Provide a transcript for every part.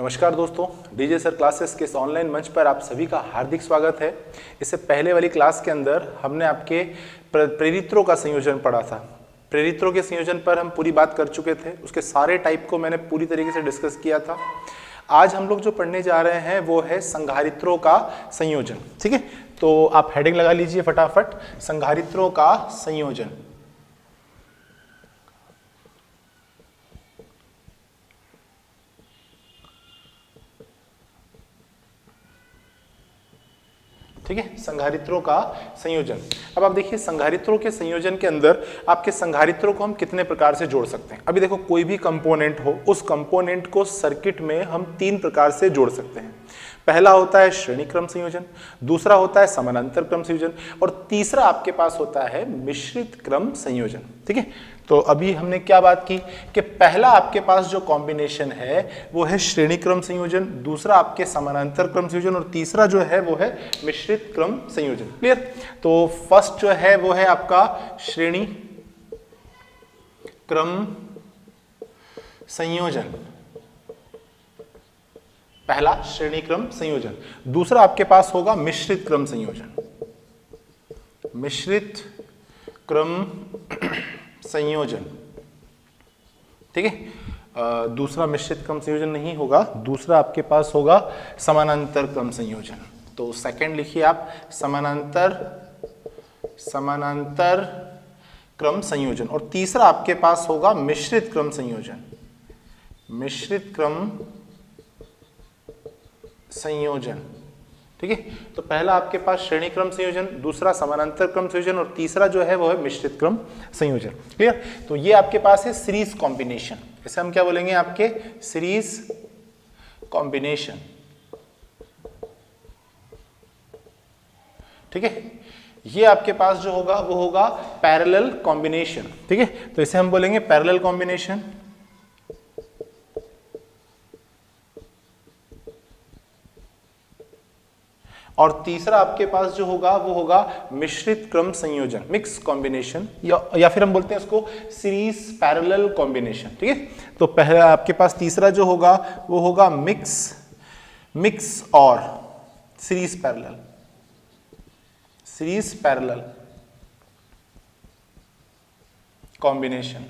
नमस्कार दोस्तों, DJ sir classes के इस ऑनलाइन मंच पर आप सभी का हार्दिक स्वागत है। इससे पहले वाली क्लास के अंदर हमने आपके प्रेरित्रों का संयोजन पढ़ा था। प्रेरित्रों के संयोजन पर हम पूरी बात कर चुके थे, उसके सारे टाइप को मैंने पूरी तरीके से डिस्कस किया था। आज हम लोग जो पढ़ने जा रहे हैं वो है संधारित्रों का संयोजन। ठीक है, तो आप हेडिंग लगा लीजिए फटाफट, संधारित्रों का संयोजन। ठीक है, संधारित्रों का संयोजन। अब आप देखिए संधारित्रों के संयोजन के अंदर आपके संधारित्रों को हम कितने प्रकार से जोड़ सकते हैं। अभी देखो कोई भी कंपोनेंट हो, उस कंपोनेंट को सर्किट में हम 3 प्रकार से जोड़ सकते हैं। पहला होता है श्रेणी क्रम संयोजन, दूसरा होता है समानांतर क्रम संयोजन और तीसरा आपके पास होता है मिश्रित क्रम संयोजन। ठीक है, तो अभी हमने क्या बात की कि पहला आपके पास जो कॉम्बिनेशन है वो है श्रेणी क्रम संयोजन, दूसरा आपके समानांतर क्रम संयोजन और तीसरा जो है वो है मिश्रित क्रम संयोजन। क्लियर? तो फर्स्ट जो है वो है आपका श्रेणी क्रम संयोजन, पहला श्रेणी क्रम संयोजन। दूसरा आपके पास होगा मिश्रित क्रम संयोजन, मिश्रित क्रम संयोजन। ठीक है, दूसरा मिश्रित क्रम संयोजन नहीं होगा, दूसरा आपके पास होगा समानांतर क्रम संयोजन। तो सेकंड लिखिए आप, समानांतर क्रम संयोजन और तीसरा आपके पास होगा मिश्रित क्रम संयोजन, मिश्रित क्रम संयोजन। ठीक है, तो पहला आपके पास श्रेणी क्रम संयोजन, दूसरा समानांतर क्रम संयोजन और तीसरा जो है वो है मिश्रित क्रम संयोजन। क्लियर? तो ये आपके पास है सीरीज कॉम्बिनेशन, इसे हम क्या बोलेंगे आपके सीरीज कॉम्बिनेशन। ठीक है, ये आपके पास जो होगा वो होगा पैरेलल कॉम्बिनेशन। ठीक है, तो इसे हम बोलेंगे पैरेलल कॉम्बिनेशन। और तीसरा आपके पास जो होगा वो होगा मिश्रित क्रम संयोजन, मिक्स कॉम्बिनेशन, या फिर हम बोलते हैं उसको सीरीज पैरेलल कॉम्बिनेशन। ठीक है, तो पहला आपके पास तीसरा जो होगा वो होगा मिक्स और सीरीज पैरेलल कॉम्बिनेशन।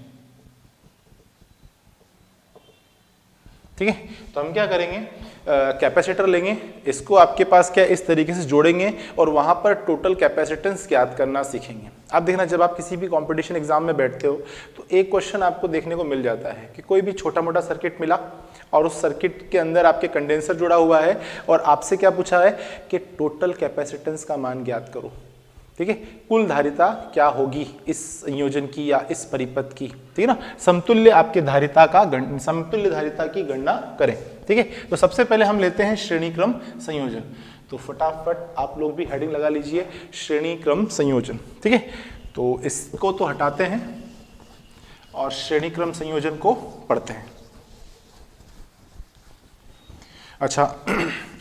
ठीक है, तो हम क्या करेंगे, कैपेसिटर लेंगे, इसको आपके पास क्या इस तरीके से जोड़ेंगे और वहां पर टोटल कैपेसिटेंस ज्ञात करना सीखेंगे। आप देखना जब आप किसी भी कंपटीशन एग्जाम में बैठते हो तो एक क्वेश्चन आपको देखने को मिल जाता है कि कोई भी छोटा मोटा सर्किट मिला और उस सर्किट के अंदर आपके कंडेंसर जुड़ा हुआ है और आपसे क्या पूछा है कि टोटल कैपेसिटेंस का मान ज्ञात करो। ठीक है, कुल धारिता क्या होगी इस संयोजन की या इस परिपथ की। ठीक है ना, समतुल्य धारिता की गणना करें। ठीक है, तो सबसे पहले हम लेते हैं श्रेणी क्रम संयोजन। तो फटाफट आप लोग भी हेडिंग लगा लीजिए, श्रेणी क्रम संयोजन। ठीक है, तो इसको तो हटाते हैं और श्रेणी क्रम संयोजन को पढ़ते हैं। अच्छा,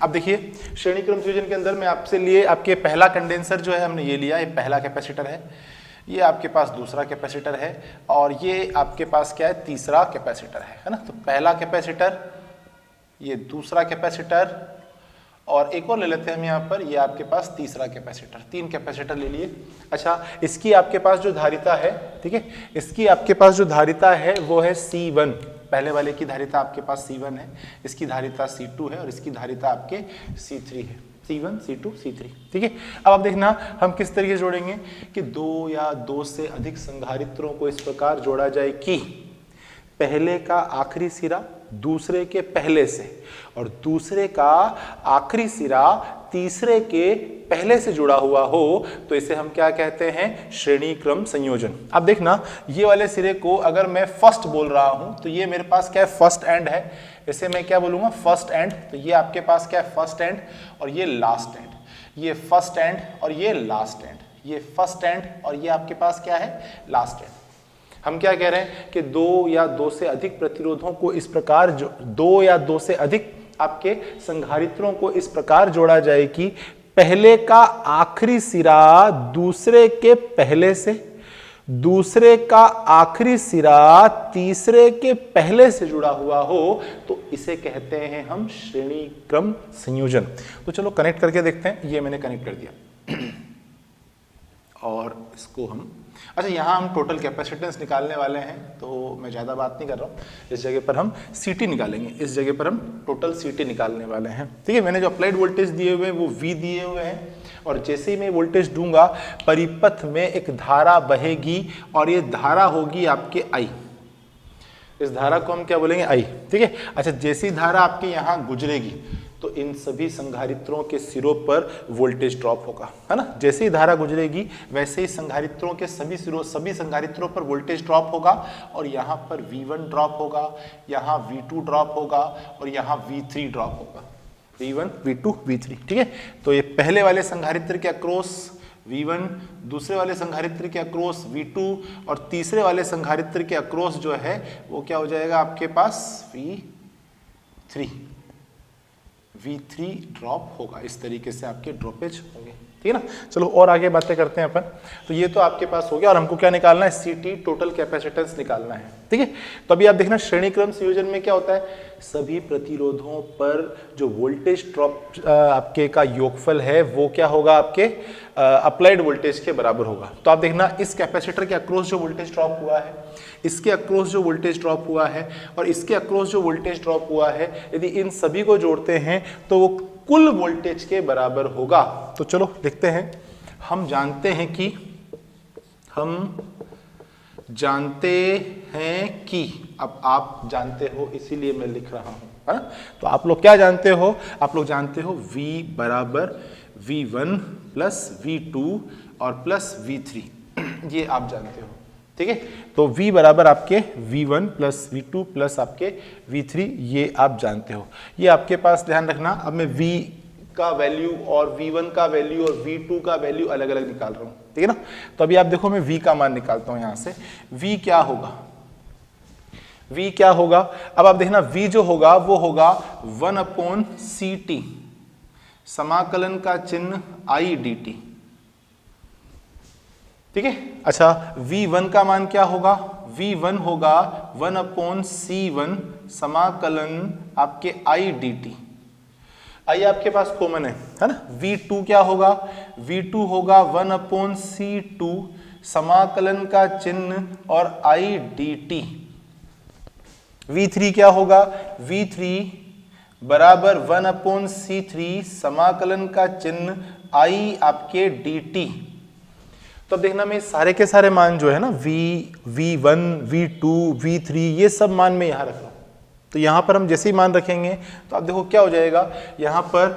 अब देखिए श्रेणी क्रम संयोजन के अंदर मैं आपसे लिए आपके पहला कंडेंसर जो है हमने ये लिया, ये पहला कैपेसिटर है, ये आपके पास दूसरा कैपेसिटर है और ये आपके पास क्या है, तीसरा कैपेसिटर है ना। तो पहला कैपेसिटर, ये दूसरा कैपेसिटर और एक और ले लेते हैं हम यहाँ पर, ये आपके पास तीसरा कैपेसिटर। 3 कैपेसिटर ले लिए। अच्छा, इसकी आपके पास जो धारिता है, ठीक है, इसकी आपके पास जो धारिता है वो है C1। पहले वाले की धारिता आपके पास C1 है, इसकी धारिता C2 है और इसकी धारिता आपके C3 है, C1 C2 C3। ठीक है, अब आप देखना हम किस तरीके से जोड़ेंगे कि 2 या 2 से अधिक संधारित्रों को इस प्रकार जोड़ा जाए कि पहले का आखिरी सिरा दूसरे के पहले से और दूसरे का आखिरी सिरा तीसरे के पहले से जुड़ा हुआ हो, तो इसे हम क्या कहते हैं, श्रेणी क्रम संयोजन। अब देखना ये वाले सिरे को अगर मैं फर्स्ट बोल रहा हूं तो ये मेरे पास क्या है, फर्स्ट एंड है, इसे मैं क्या बोलूंगा, फर्स्ट एंड। तो ये आपके पास क्या है, फर्स्ट एंड और ये लास्ट एंड, ये फर्स्ट एंड और ये लास्ट एंड, ये फर्स्ट एंड और ये आपके पास क्या है, लास्ट एंड। हम क्या कह रहे हैं कि 2 या 2 से अधिक प्रतिरोधों को इस प्रकार 2 या 2 से अधिक आपके संधारित्रों को इस प्रकार जोड़ा जाए कि पहले का आखिरी सिरा दूसरे के पहले से दूसरे का आखिरी सिरा तीसरे के पहले से जुड़ा हुआ हो तो इसे कहते हैं हम श्रेणी क्रम संयोजन। तो चलो कनेक्ट करके देखते हैं। ये मैंने कनेक्ट कर दिया और इसको हम, अच्छा यहाँ हम टोटल कैपेसिटेंस निकालने वाले हैं, तो मैं ज़्यादा बात नहीं कर रहा हूँ। इस जगह पर हम सीटी निकालेंगे, इस जगह पर हम टोटल सीटी निकालने वाले हैं। ठीक है, मैंने जो अप्लाइड वोल्टेज दिए हुए हैं वो V दिए हुए हैं, और जैसे ही मैं वोल्टेज दूंगा परिपथ में एक धारा बहेगी और ये धारा होगी आपके I। इस धारा को हम क्या बोलेंगे? I। ठीक है, अच्छा जैसी धारा आपके यहाँ गुजरेगी तो इन सभी संधारित्रों के सिरों पर वोल्टेज ड्रॉप होगा, है ना। जैसे ही धारा गुजरेगी वैसे ही संधारित्रों के सभी संधारित्रों पर वोल्टेज ड्रॉप होगा, और यहाँ पर V1 ड्रॉप होगा, यहाँ V2 ड्रॉप होगा और यहाँ V3 ड्रॉप होगा। V1, V2, V3। ठीक है, तो ये पहले वाले संधारित्र के अक्रॉस V1, दूसरे वाले संधारित्र के अक्रॉस V2 और तीसरे वाले संधारित्र के अक्रॉस जो है वो क्या हो जाएगा आपके पास? V3 ड्रॉप होगा। इस तरीके से आपके ड्रॉपेज होंगे। ठीक है ना। चलो और आगे बातें करते हैं अपन। तो ये तो आपके पास हो गया, और हमको क्या निकालना है? सीटी टोटल कैपेसिटेंस निकालना है। ठीक है, तो अभी आप देखना श्रेणी क्रम संयोजन में क्या होता है, सभी प्रतिरोधों पर जो वोल्टेज ड्रॉप आपके का योगफल है वो क्या होगा? आपके अप्लाइड वोल्टेज के बराबर होगा। तो आप देखना इस कैपेसिटर के अक्रॉस जो वोल्टेज ड्रॉप हुआ है, इसके अक्रॉस जो वोल्टेज ड्रॉप हुआ है और इसके अक्रॉस जो वोल्टेज ड्रॉप हुआ है, यदि इन सभी को जोड़ते हैं तो वो कुल वोल्टेज के बराबर होगा। तो चलो देखते हैं। हम जानते हैं कि अब आप जानते हो इसीलिए मैं लिख रहा हूं, है ना। तो आप लोग क्या जानते हो? आप लोग जानते हो V बराबर V1 प्लस V2 और प्लस V3, ये आप जानते हो। ठीक है, तो V बराबर आपके V1 प्लस V2 प्लस आपके V3, ये आप जानते हो। ये आपके पास ध्यान रखना। अब मैं V का वैल्यू और V1 का वैल्यू और V2 का वैल्यू अलग अलग निकाल रहा हूं। ठीक है ना। तो अभी आप देखो मैं V का मान निकालता हूं यहां से। V क्या होगा? V क्या होगा? अब आप देखना V जो होगा वो होगा 1/CT, समाकलन का चिन्ह I dt। ठीक है, अच्छा V1 का मान क्या होगा? V1 होगा 1/C1 समाकलन आपके I dt। I आपके पास कॉमन है ना। V2 क्या होगा? V2 होगा 1/C2 समाकलन का चिन्ह और I dt। V3 क्या होगा? V3 बराबर 1/C3 समाकलन का चिन्ह I आपके dt। तो अब देखना मैं सारे के सारे मान जो है ना V1, V2, V3 ये सब मान मैं यहाँ रख रहा हूँ। तो यहाँ पर हम जैसे ही मान रखेंगे तो आप देखो क्या हो जाएगा, यहाँ पर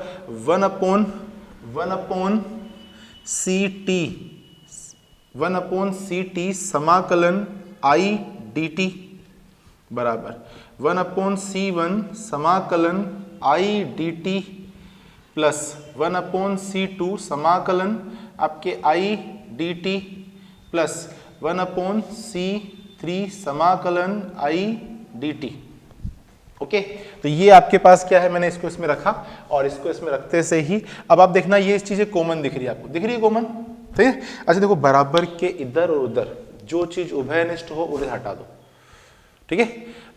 1/CT समाकलन I dt बराबर 1/C1 समाकलन I dt प्लस 1/C2 समाकलन आपके I dt प्लस 1/C3 समाकलन I dt। ओके, तो ये आपके पास क्या है? मैंने इसको इसमें रखा, और इसको इसमें रखते से ही अब आप देखना ये इस चीजें कॉमन दिख रही है आपको, दिख रही है कॉमन। ठीक है, अच्छा देखो बराबर के इधर और उधर जो चीज उभयनिष्ठ हो उन्हें हटा दो। ठीक है,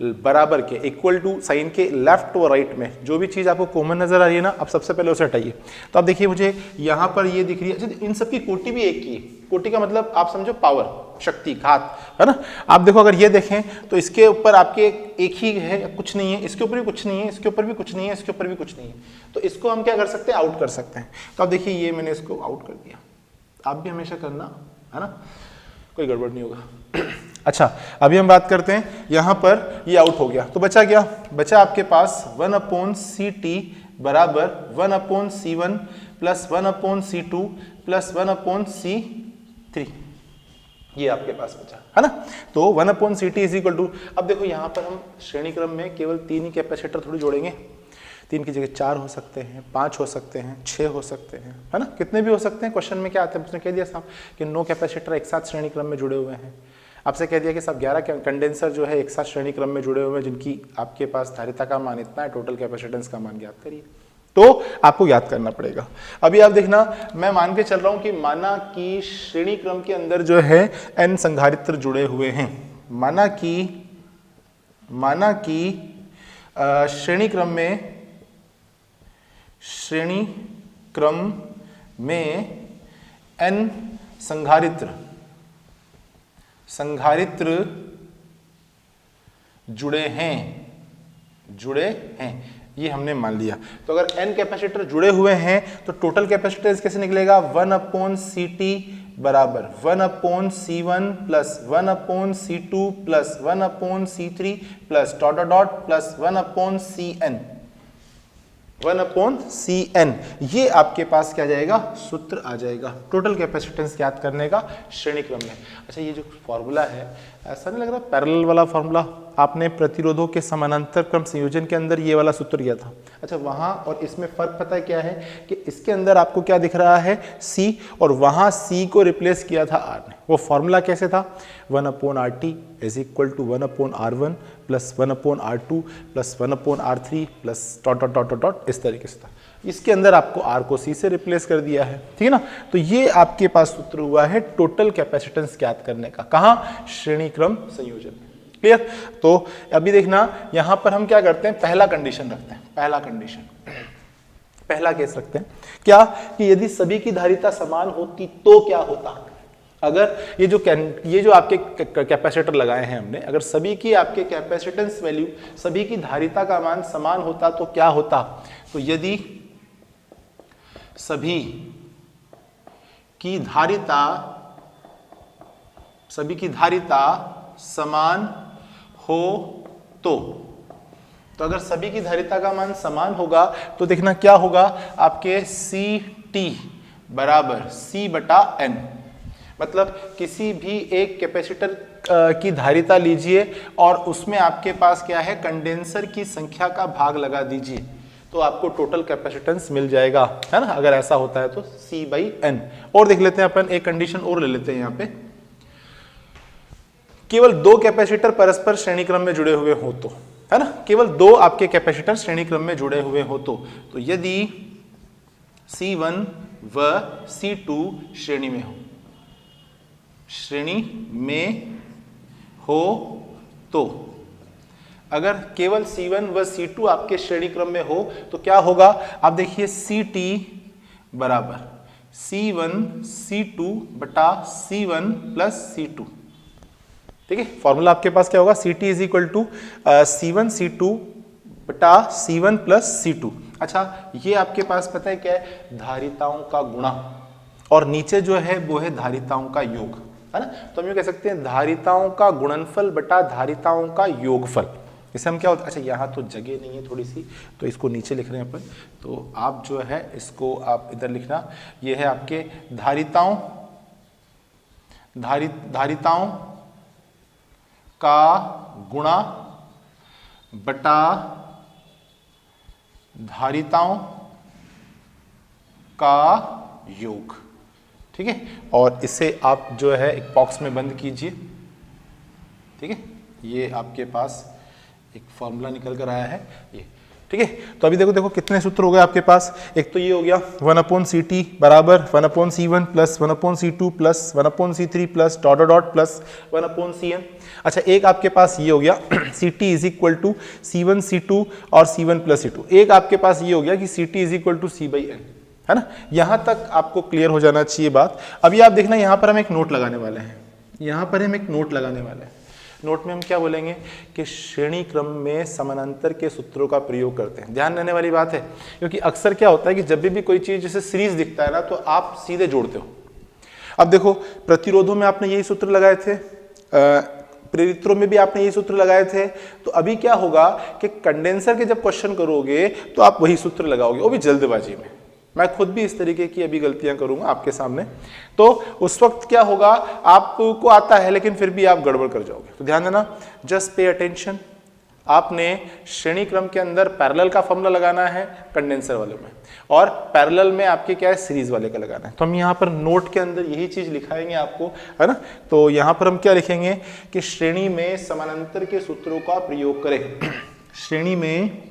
बराबर के इक्वल टू साइन के लेफ्ट और राइट में जो भी चीज आपको कॉमन नजर आ रही है ना, अब सबसे पहले उसे हटाइए। तो आप देखिए मुझे यहाँ पर ये दिख रही है। अच्छा इन सबकी कोटि भी एक ही है। कोटि का मतलब आप समझो पावर, शक्ति, घात, है ना। आप देखो अगर ये देखें तो इसके ऊपर आपके एक ही है, कुछ नहीं है, इसके ऊपर भी कुछ नहीं है, इसके ऊपर भी कुछ नहीं है, इसके ऊपर भी कुछ नहीं है। तो इसको हम क्या कर सकते हैं? आउट कर सकते हैं। तो आप देखिए ये मैंने इसको आउट कर दिया। आप भी हमेशा करना, है ना, कोई गड़बड़ नहीं होगा। अच्छा अभी हम बात करते हैं, यहां पर ये आउट हो गया तो बचा क्या? बचा आपके पास 1/CT बराबर 1/C1 plus 1/C2 plus 1/C3, ये आपके पास बचा, है ना। तो 1/CT इज इक्वल टू, अब देखो यहां पर हम श्रेणी क्रम में केवल 3 ही कैपेसिटर थोड़ी जोड़ेंगे। 3 की जगह 4 हो सकते हैं, 5 हो सकते हैं, 6 हो सकते हैं, है ना, कितने भी हो सकते हैं। क्वेश्चन में क्या आता है, उसने कह दिया साहब कि 9 कैपेसिटर एक साथ श्रेणी क्रम में जुड़े हुए हैं। आपसे कह दिया कि साहब 11 कंडेंसर जो है एक साथ श्रेणी क्रम में जुड़े हुए हैं जिनकी आपके पास धारिता का मान इतना है, टोटल कैपेसिटेंस का मान ज्ञात करिए। तो आपको याद करना पड़ेगा। अभी आप देखना, मैं मान के चल रहा हूं कि माना कि श्रेणी क्रम के अंदर जो है n संधारित्र जुड़े हुए हैं। माना कि श्रेणी क्रम में n संधारित्र जुड़े हैं, ये हमने मान लिया। तो अगर n कैपेसिटर जुड़े हुए हैं तो टोटल कैपेसिटेंस कैसे निकलेगा, 1/CT बराबर 1/C1 plus 1/C2 plus 1/C3 plus dot dot plus 1/CN 1/CN। ये आपके पास क्या जाएगा, सूत्र आ जाएगा टोटल कैपेसिटेंस याद करने का श्रेणी क्रम में। अच्छा, ये जो फॉर्मूला है, ऐसा नहीं लग रहा पैरेलल वाला फॉर्मूला आपने प्रतिरोधों के समानांतर क्रम संयोजन के अंदर ये वाला सूत्र किया था। अच्छा, वहां और इसमें फर्क पता है क्या है कि इसके अंदर आपको क्या दिख रहा है, C, और वहां C को रिप्लेस किया था R ने। वो फॉर्मूला कैसे था, 1/RT is equal to 1/R1 plus 1/R2 plus 1/R3 plus dot dot dot dot, इस तरीके से था। इसके अंदर आपको R को C से रिप्लेस कर दिया है, ठीक है ना। तो ये आपके पास सूत्र हुआ है टोटल कैपेसिटेंस ज्ञात करने का, कहाँ, श्रेणी क्रम संयोजन में। क्लियर। तो अभी देखना, यहां पर हम क्या करते हैं, पहला कंडीशन रखते हैं। पहला केस रखते हैं क्या, कि यदि सभी की धारिता समान होती तो क्या होता। अगर ये जो आपके कैपेसिटर लगाए हैं हमने, अगर सभी की आपके कैपेसिटेंस वैल्यू, सभी की धारिता का मान समान होता तो क्या होता। तो यदि सभी की धारिता समान हो तो अगर सभी की धारिता का मान समान होगा तो देखना क्या होगा, आपके CT बराबर C/N। मतलब किसी भी एक कैपेसिटर की धारिता लीजिए और उसमें आपके पास क्या है, कंडेंसर की संख्या का भाग लगा दीजिए, तो आपको टोटल कैपेसिटेंस मिल जाएगा, है ना। अगर ऐसा होता है तो C/N। और देख लेते हैं अपन, एक कंडीशन और ले लेते हैं यहाँ पे, केवल 2 कैपेसिटर परस्पर श्रेणी क्रम में जुड़े हुए हो तो, है ना, केवल 2 आपके कैपेसिटर श्रेणी क्रम में जुड़े हुए हो तो यदि C1 व C2 श्रेणी में हो तो, अगर केवल C1 व C2 आपके श्रेणी क्रम में हो तो क्या होगा, आप देखिए CT बराबर C1 C2 बटा C1 प्लस C2, ठीक है। फॉर्मूला आपके पास क्या होगा, CT is equal to C1 C2 बटा C1 प्लस C2। अच्छा, ये आपके पास पता है क्या है, धारिताओं का गुणा, और नीचे जो है वो है धारिताओं का योग, है ना। तो हम ये कह सकते हैं धारिताओं का गुणनफल बटा धारिताओं का योगफल। इसे हम क्या होता है, अच्छा यहाँ तो जगह नहीं है थोड़ी सी, तो इसको नीचे लिख रहे हैं अपन, तो आप जो है इसको आप इधर लिखना, ये है आपके धारिताओं का गुणा बटा धारिताओं का योग, ठीक है। और इसे आप जो है एक बॉक्स में बंद कीजिए, ठीक है। ये आपके पास एक फॉर्मूला निकल कर आया है ये, ठीक है। तो अभी देखो कितने सूत्र हो गए आपके पास। एक तो ये हो गया 1/CT बराबर 1/C1 plus 1/C2 plus 1/C3 plus dot dot plus 1/CN। अच्छा, एक आपके पास ये हो गया CT is equal to C1 C2 और C1 प्लस C2। एक आपके पास ये हो गया कि CT is equal to C/N, है ना। यहां तक आपको क्लियर हो जाना चाहिए बात। अभी आप देखना, यहां पर हम एक नोट लगाने वाले हैं। नोट में हम क्या बोलेंगे कि श्रेणी क्रम में समानांतर के सूत्रों का प्रयोग करते हैं। ध्यान देने वाली बात है, क्योंकि अक्सर क्या होता है कि जब भी कोई चीज जैसे सीरीज दिखता है ना, तो आप सीधे जोड़ते हो। अब देखो, प्रतिरोधों में आपने यही सूत्र लगाए थे, प्रेरित्रों में भी आपने यही सूत्र लगाए थे। तो अभी क्या होगा कि कंडेंसर के जब क्वेश्चन करोगे तो आप वही सूत्र लगाओगे, वो भी जल्दबाजी में। मैं खुद भी इस तरीके की अभी गलतियां करूंगा आपके सामने, तो उस वक्त क्या होगा, आपको आता है लेकिन फिर भी आप गड़बड़ कर जाओगे। तो ध्यान देना, जस्ट पे अटेंशन। आपने श्रेणी क्रम के अंदर पैरेलल का फॉर्मूला लगाना है कंडेंसर वाले में, और पैरेलल में आपके क्या है, सीरीज वाले का लगाना है। तो हम यहाँ पर नोट के अंदर यही चीज लिखाएंगे आपको, है ना। तो यहाँ पर हम क्या लिखेंगे कि श्रेणी में समानांतर के सूत्रों का प्रयोग करें। श्रेणी में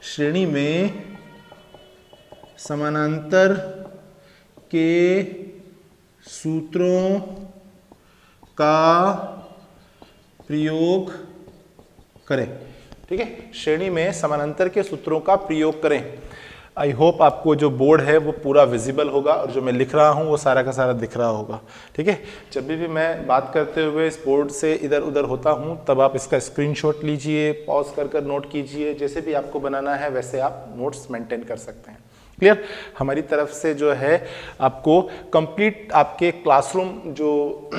श्रेणी में समानांतर के सूत्रों का प्रयोग करें। ठीक है, श्रेणी में समानांतर के सूत्रों का प्रयोग करें। आई होप आपको जो बोर्ड है वो पूरा विजिबल होगा और जो मैं लिख रहा हूँ वो सारा का सारा दिख रहा होगा। ठीक है, जब भी मैं बात करते हुए इस बोर्ड से इधर उधर होता हूँ तब आप इसका स्क्रीनशॉट लीजिए, पॉज कर नोट कीजिए, जैसे भी आपको बनाना है वैसे आप नोट्स मेंटेन कर सकते हैं। क्लियर? हमारी तरफ से जो है आपको कंप्लीट आपके क्लासरूम जो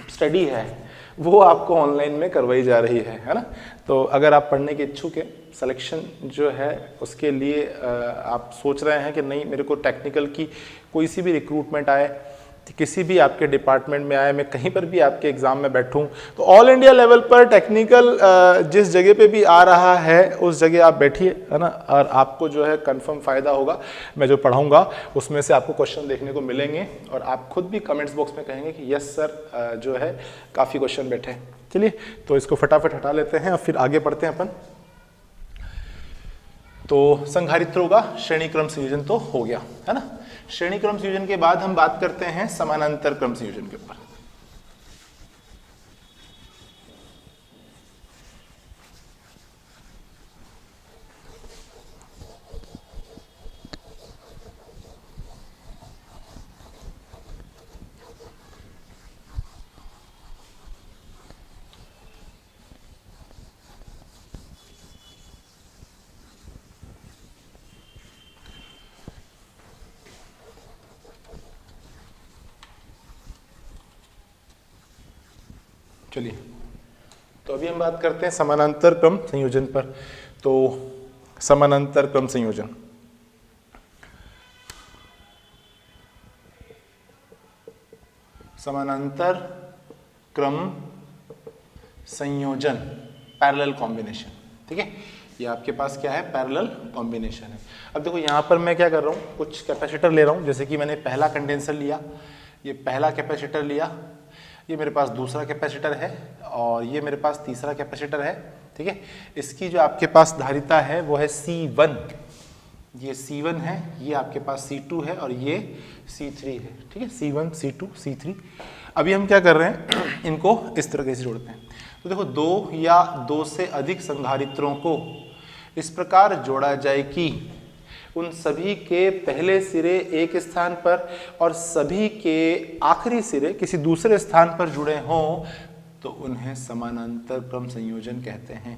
स्टडी है वो आपको ऑनलाइन में करवाई जा रही है ना। तो अगर आप पढ़ने के इच्छुक हैं, सिलेक्शन जो है उसके लिए आप सोच रहे हैं कि नहीं मेरे को टेक्निकल की कोई सी भी रिक्रूटमेंट आए, किसी भी आपके डिपार्टमेंट में आए, मैं कहीं पर भी आपके एग्ज़ाम में बैठूं, तो ऑल इंडिया लेवल पर टेक्निकल जिस जगह पे भी आ रहा है उस जगह आप बैठिए, है ना, और आपको जो है कंफर्म फ़ायदा होगा। मैं जो पढ़ाऊंगा उसमें से आपको क्वेश्चन देखने को मिलेंगे और आप खुद भी कमेंट्स बॉक्स में कहेंगे कि यस सर जो है काफ़ी क्वेश्चन बैठे। चलिए तो इसको फटाफट हटा लेते हैं और फिर आगे बढ़ते हैं अपन। तो संधारित्रों का श्रेणी क्रम संयोजन तो हो गया, है ना। श्रेणी क्रम संयोजन के बाद हम बात करते हैं समानांतर क्रम संयोजन के ऊपर। चलिए तो अभी हम बात करते हैं समानांतर क्रम संयोजन पर। तो समानांतर क्रम संयोजन, समानांतर क्रम संयोजन, पैरेलल कॉम्बिनेशन। ठीक है, ये आपके पास क्या है, पैरेलल कॉम्बिनेशन है। अब देखो यहाँ पर मैं क्या कर रहा हूँ, कुछ कैपेसिटर ले रहा हूँ, जैसे कि मैंने पहला कंडेंसर लिया, ये पहला कैपेसिटर लिया, ये मेरे पास दूसरा कैपेसिटर है और ये मेरे पास तीसरा कैपेसिटर है। ठीक है, इसकी जो आपके पास धारिता है वो है C1, ये C1 है, ये आपके पास C2 है और ये C3 है। ठीक है, C1 C2 C3। अभी हम क्या कर रहे हैं, इनको इस तरीके से जोड़ते हैं। तो देखो, दो या दो से अधिक संधारित्रों को इस प्रकार जोड़ा जाए कि उन सभी के पहले सिरे एक स्थान पर और सभी के आखिरी सिरे किसी दूसरे स्थान पर जुड़े हों, तो उन्हें समानांतर क्रम संयोजन कहते हैं।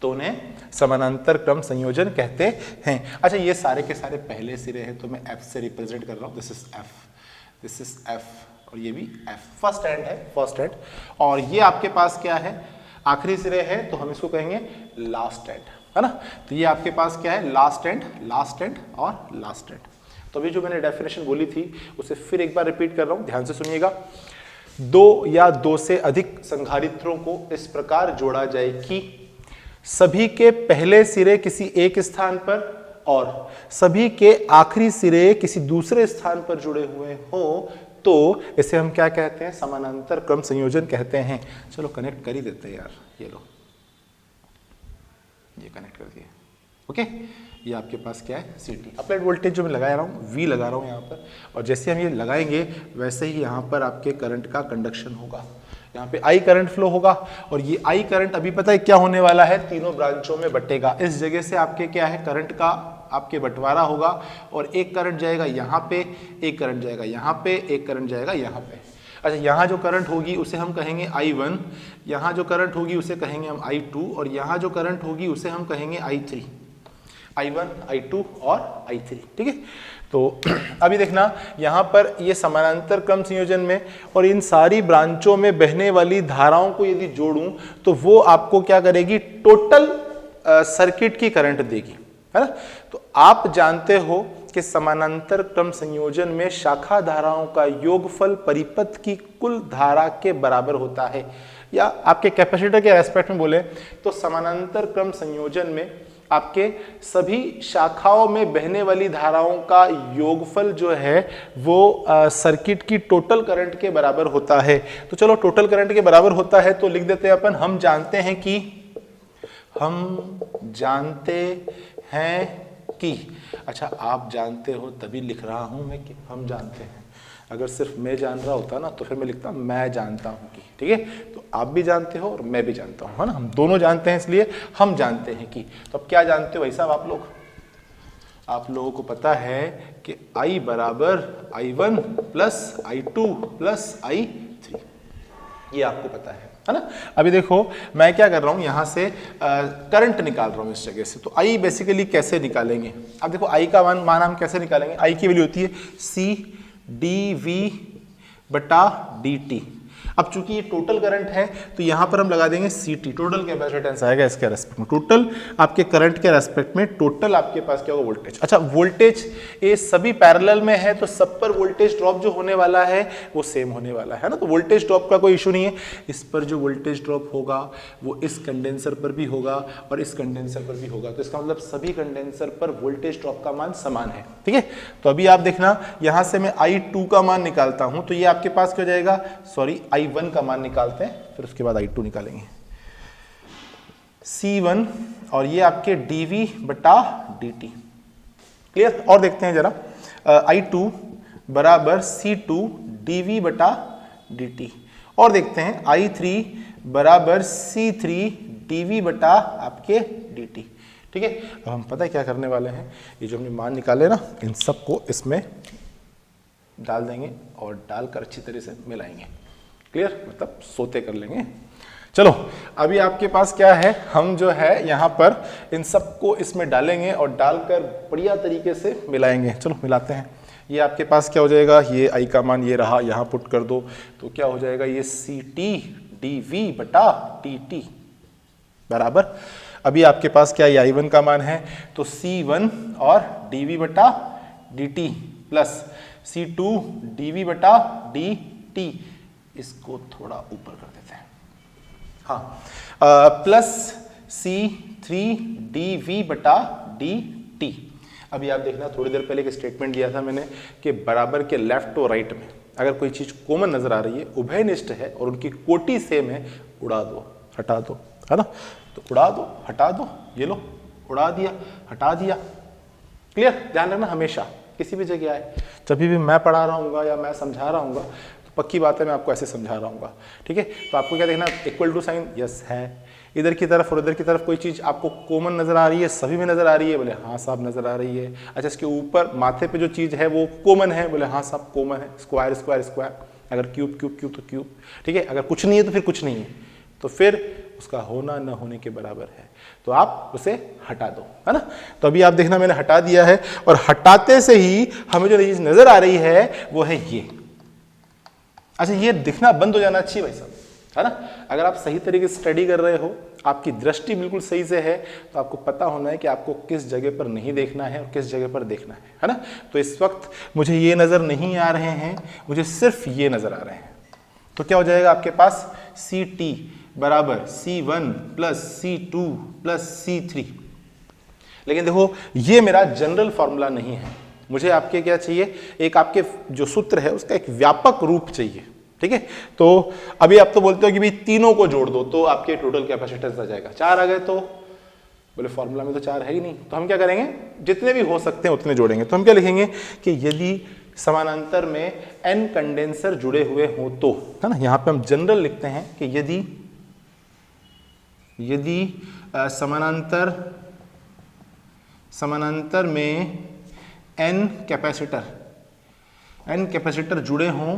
तो उन्हें समानांतर क्रम संयोजन कहते हैं। अच्छा, ये सारे के सारे पहले सिरे हैं तो मैं F से रिप्रेजेंट कर रहा हूँ, this is F, this is F और ये भी F, फर्स्ट एंड है, फर्स्ट एंड। और ये आपके पास क्या है, आखिरी सिरे है तो हम इसको कहेंगे लास्ट एंड, है ना। तो ये आपके पास क्या है, लास्ट एंड, लास्ट एंड और लास्ट एंड। तो अभी जो मैंने डेफिनेशन बोली थी उसे फिर एक बार रिपीट कर रहा हूं, ध्यान से सुनिएगा। दो या दो से अधिक संधारित्रों को इस प्रकार जोड़ा जाए कि सभी के पहले सिरे किसी एक स्थान पर और सभी के आखिरी सिरे किसी दूसरे स्थान पर जुड़े हुए हों, तो इसे हम क्या कहते हैं, समानांतर क्रम संयोजन कहते हैं। चलो कनेक्ट कर ही देते हैं यार, ये लो, ये कनेक्ट कर दिए। ओके, ये आपके पास क्या है, CT, अप्लाइड वोल्टेज जो मैं लगा रहा हूँ, V लगा रहा हूँ यहाँ पर, और जैसे हम ये लगाएंगे वैसे ही यहाँ पर आपके करंट का कंडक्शन होगा, यहाँ पे I करंट फ्लो होगा और ये I करंट अभी पता है क्या होने वाला है, तीनों ब्रांचों में बटेगा। इस जगह से आपके क्या है, करंट का आपके बंटवारा होगा और एक करंट जाएगा यहाँ पे, एक करंट जाएगा यहाँ पे, एक करंट जाएगा यहाँ पे। अच्छा, यहाँ जो करंट होगी उसे हम कहेंगे I1, यहाँ जो करंट होगी उसे कहेंगे हम I2 और यहाँ जो करंट होगी उसे हम कहेंगे I3, I1, I2 और I3। ठीक है, तो अभी देखना यहाँ पर ये समानांतर क्रम संयोजन में और इन सारी ब्रांचों में बहने वाली धाराओं को यदि जोड़ूं तो वो आपको क्या करेगी, टोटल सर्किट की करंट देगी, है ना। तो आप जानते हो कि समानांतर क्रम संयोजन में शाखा धाराओं का योगफल परिपथ की कुल धारा के बराबर होता है, या आपके कैपेसिटर के एस्पेक्ट में बोले तो समानांतर क्रम संयोजन में आपके सभी शाखाओं में बहने वाली धाराओं का योगफल जो है वो सर्किट की टोटल करंट के बराबर होता है। तो चलो, टोटल करंट के बराबर होता है तो लिख देते हैं अपन, हम जानते हैं कि, अच्छा आप जानते हो तभी लिख रहा हूं मैं कि हम जानते हैं। अगर सिर्फ मैं जान रहा होता ना तो फिर मैं लिखता मैं जानता हूं कि, ठीक है। तो आप भी जानते हो और मैं भी जानता हूं, है ना, हम दोनों जानते हैं इसलिए हम जानते हैं कि। तो अब क्या जानते हो भाई साहब आप लोग? आप लोगों को पता है कि I बराबर I1 plus I2 plus I3, ये आपको पता है ना। अभी देखो मैं क्या कर रहा हूं, यहां से करंट निकाल रहा हूं इस जगह से। तो I बेसिकली कैसे निकालेंगे? अब देखो I का मान हम कैसे निकालेंगे? I की वैल्यू होती है C dV बटा dt। अब चूंकि ये टोटल करंट है तो यहां पर हम लगा देंगे CT, टोटल कैपेसिटेंस आएगा इसके रेस्पेक्ट में, टोटल आपके करंट के रेस्पेक्ट में टोटल आपके पास क्या होगा? वोल्टेज। अच्छा वोल्टेज ये सभी पैरेलल में है तो सब पर वोल्टेज ड्रॉप जो होने वाला है वो सेम होने वाला है ना। तो वोल्टेज ड्रॉप का कोई इशू नहीं है। इस पर जो वोल्टेज ड्रॉप होगा वो इस कंडेंसर पर भी होगा और इस कंडेंसर पर भी होगा। तो इसका मतलब सभी कंडेंसर पर वोल्टेज ड्रॉप का मान समान है, ठीक है। तो अभी आप देखना यहां से मैं I2 का मान निकालता हूं तो ये आपके पास क्या हो जाएगा? सॉरी I1 का मान निकालते हैं, फिर उसके बाद I2 निकालेंगे। C1 और ये आपके dV बटा dt, क्लियर। और देखते हैं जरा, I2 बराबर C2 dV बटा dt। और देखते हैं I3 बराबर C3 dV बटा आपके dt, ठीक है। अब हम पता है क्या करने वाले हैं, ये जो हमने मान निकाले ना इन सबको इसमें डाल देंगे और डालकर अच्छी तरह से मिलाएंगे, क्लियर, मतलब सोते कर लेंगे। चलो अभी आपके पास क्या है, हम जो है यहाँ पर इन सबको इसमें डालेंगे और डालकर बढ़िया तरीके से मिलाएंगे। चलो मिलाते हैं। ये आपके पास क्या हो जाएगा, ये I का मान ये रहा, यहाँ पुट कर दो तो क्या हो जाएगा, ये CT dV बटा dt बराबर, अभी आपके पास क्या है I1 का मान है तो C1 और dV बटा dt प्लस C2 dV बटा dt, इसको थोड़ा ऊपर कर देते हैं, हाँ, प्लस C3 dV बटा dt। अभी आप देखना थोड़ी देर पहले एक स्टेटमेंट दिया था मैंने कि बराबर के लेफ्ट और राइट में अगर कोई चीज कॉमन नजर आ रही है, उभयनिष्ठ है और उनकी कोटि सेम है, उड़ा दो हटा दो, है ना। तो उड़ा दो हटा दो, ये लो उड़ा दिया हटा दिया, क्लियर। ध्यान रखना हमेशा किसी भी जगह आए, जब भी मैं पढ़ा रहा हूँ या मैं समझा रहा हूँ तो पक्की बात है मैं आपको ऐसे समझा रहा हूँ, ठीक है। तो आपको क्या देखना, इक्वल टू साइन यस है, इधर की तरफ और इधर की तरफ कोई चीज़ आपको कॉमन नजर आ रही है, सभी में नजर आ रही है, बोले हाँ साहब नजर आ रही है। अच्छा इसके ऊपर माथे पे जो चीज़ है वो कॉमन है, बोले हाँ साहब कॉमन है, स्क्वायर स्क्वायर स्क्वायर, अगर क्यूब क्यूब क्यूब तो क्यूब, ठीक है। अगर कुछ नहीं है तो फिर कुछ नहीं है, तो फिर उसका होना न होने के बराबर है, तो आप उसे हटा दो, है ना। तो अभी आप देखना मैंने हटा दिया है और हटाते से ही हमें जो चीज नजर आ रही है वो है ये। अच्छा ये दिखना बंद हो जाना चाहिए भाई साहब, है ना। अगर आप सही तरीके से स्टडी कर रहे हो, आपकी दृष्टि बिल्कुल सही से है, तो आपको पता होना है कि आपको किस जगह पर नहीं देखना है और किस जगह पर देखना है ना। तो इस वक्त मुझे ये नजर नहीं आ रहे हैं, मुझे सिर्फ ये नजर आ रहे हैं। तो क्या हो जाएगा आपके पास, CT बराबर C1 plus C2 plus C3। लेकिन देखो ये मेरा जनरल फॉर्मूला नहीं है, मुझे आपके क्या चाहिए, एक आपके जो सूत्र है उसका एक व्यापक रूप चाहिए, ठीक है। तो अभी आप तो बोलते हो कि भाई तीनों को जोड़ दो तो आपके टोटल कैपेसिटेंस आ जाएगा, 4 आ गए, तो बोले फॉर्मूला में तो 4 है ही नहीं, तो हम क्या करेंगे, जितने भी हो सकते हैं उतने जोड़ेंगे। तो हम क्या लिखेंगे कि यदि समानांतर में n कंडेंसर जुड़े हुए हो तो, है ना, यहां पे हम जनरल लिखते हैं कि यदि समानांतर में n कैपेसिटर जुड़े हों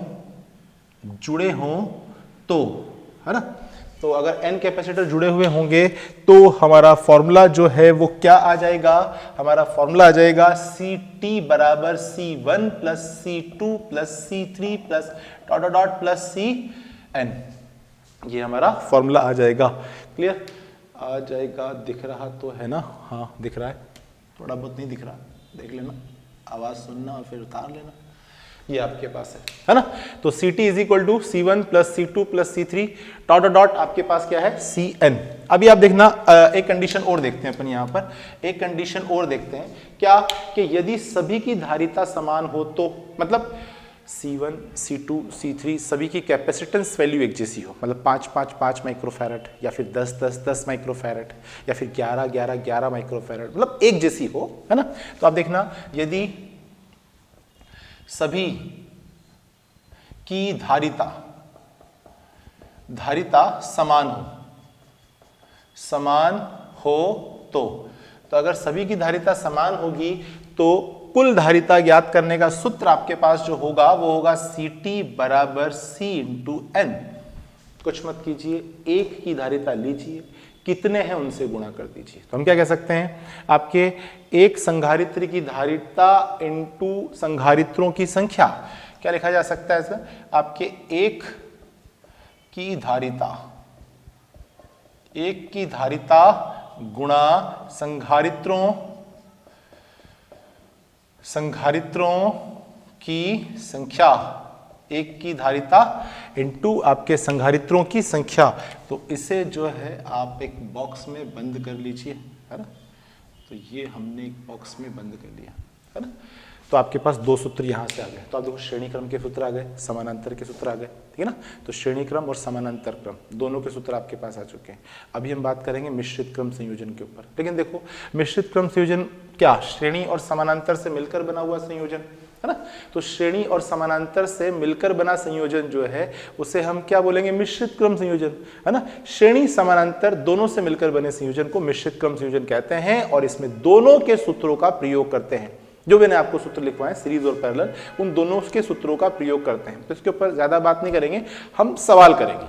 तो, है ना। तो अगर n कैपेसिटर जुड़े हुए होंगे तो हमारा फॉर्मूला जो है वो क्या आ जाएगा, हमारा फॉर्मूला आ जाएगा CT बराबर C1 plus C2 plus C3 plus dot dot dot plus CN, ये हमारा फॉर्मूला आ जाएगा, क्लियर आ जाएगा। दिख रहा तो है ना, हाँ दिख रहा है, थोड़ा बहुत नहीं दिख रहा देख लेना, आवाज सुनना और फिर उतार लेना, ये आपके पास है ना। तो CT is equal to C1 plus C2 plus C3 dot dot dot आपके पास क्या है CN। अभी आप देखना एक कंडीशन और देखते हैं अपन, यहाँ पर एक कंडीशन और देखते हैं क्या, कि यदि सभी की धारिता समान हो तो, मतलब C1, C2, C3 सभी की कैपेसिटेंस वैल्यू एक जैसी हो, मतलब 5 माइक्रोफैरड या फिर 10 माइक्रोफैरड या फिर 11 माइक्रोफैरड, मतलब एक जैसी हो, है ना। तो आप देखना यदि सभी की धारिता समान हो तो अगर सभी की धारिता समान होगी तो कुल धारिता ज्ञात करने का सूत्र आपके पास जो होगा वो होगा Ct बराबर C इंटू N। कुछ मत कीजिए, एक की धारिता लीजिए, कितने हैं उनसे गुणा कर दीजिए। तो हम क्या कह सकते हैं, आपके एक संधारित्र की धारिता इंटू संधारित्रों की संख्या, क्या लिखा जा सकता है इसका, आपके एक की धारिता गुणा संधारित्रों की संख्या, एक की धारिता इंटू आपके संधारित्रों की संख्या। तो इसे जो है आप एक बॉक्स में बंद कर लीजिए, है ना। तो ये हमने एक बॉक्स में बंद कर लिया, है ना। तो आपके पास दो सूत्र यहाँ से आ गए। तो आप देखो श्रेणी क्रम के सूत्र आ गए, समानांतर के सूत्र आ गए, ठीक है ना। तो श्रेणी क्रम और समानांतर क्रम दोनों के सूत्र आपके पास आ चुके हैं। अभी हम बात करेंगे मिश्रित क्रम संयोजन के ऊपर। लेकिन देखो मिश्रित क्रम संयोजन क्या, श्रेणी और समानांतर से मिलकर बना हुआ संयोजन, है ना। तो श्रेणी और समानांतर से मिलकर बना संयोजन जो है उसे हम क्या बोलेंगे, मिश्रित क्रम संयोजन, है ना। श्रेणी समानांतर दोनों से मिलकर बने संयोजन को मिश्रित क्रम संयोजन कहते हैं और इसमें दोनों के सूत्रों का प्रयोग करते हैं। जो मैंने आपको सूत्र लिखवाए सीरीज और पैरेलल, उन दोनों के सूत्रों का प्रयोग करते हैं। तो इसके ऊपर ज्यादा बात नहीं करेंगे, हम सवाल करेंगे।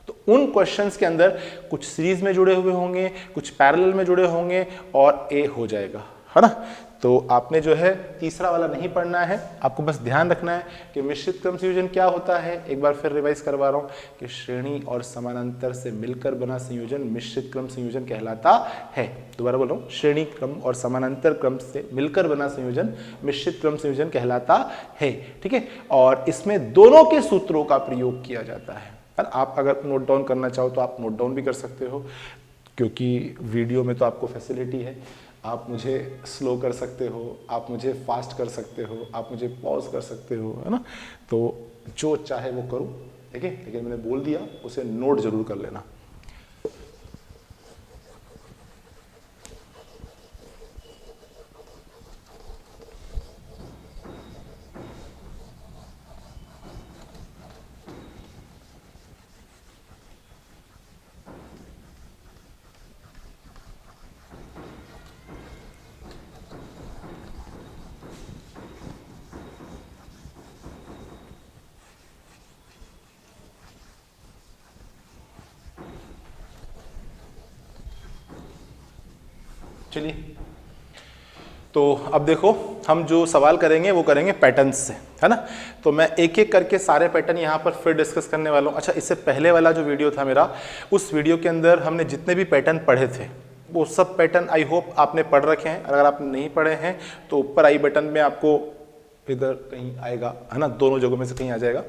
तो उन क्वेश्चंस के अंदर कुछ सीरीज में जुड़े हुए होंगे, कुछ पैरेलल में जुड़े होंगे और ए हो जाएगा, है ना। तो आपने जो है तीसरा वाला नहीं पढ़ना है, आपको बस ध्यान रखना है कि मिश्रित क्रम संयोजन क्या होता है। एक बार फिर रिवाइज करवा रहा हूं कि श्रेणी और समानांतर से मिलकर बना संयोजन मिश्रित क्रम संयोजन कहलाता है। दोबारा बोल रहा हूं, श्रेणी क्रम और समानांतर क्रम से मिलकर बना संयोजन मिश्रित क्रम संयोजन कहलाता है, ठीक है। और इसमें दोनों के सूत्रों का प्रयोग किया जाता है। आप अगर नोट डाउन करना चाहो तो आप नोट डाउन भी कर सकते हो, क्योंकि वीडियो में तो आपको फैसिलिटी है। आप मुझे स्लो कर सकते हो, आप मुझे फास्ट कर सकते हो, आप मुझे पॉज कर सकते हो, है ना। तो जो चाहे वो करो, ठीक है। लेकिन मैंने बोल दिया उसे नोट जरूर कर लेना। चलिए, तो अब देखो हम जो सवाल करेंगे वो करेंगे पैटर्न्स से, है ना। तो मैं एक एक करके सारे पैटर्न यहाँ पर फिर डिस्कस करने वाला हूँ। अच्छा, इससे पहले वाला जो वीडियो था मेरा, उस वीडियो के अंदर हमने जितने भी पैटर्न पढ़े थे वो सब पैटर्न आई होप आपने पढ़ रखे हैं। अगर आप नहीं पढ़े हैं तो ऊपर आई बटन में आपको इधर कहीं आएगा, है ना, दोनों जगहों में से कहीं आ जाएगा,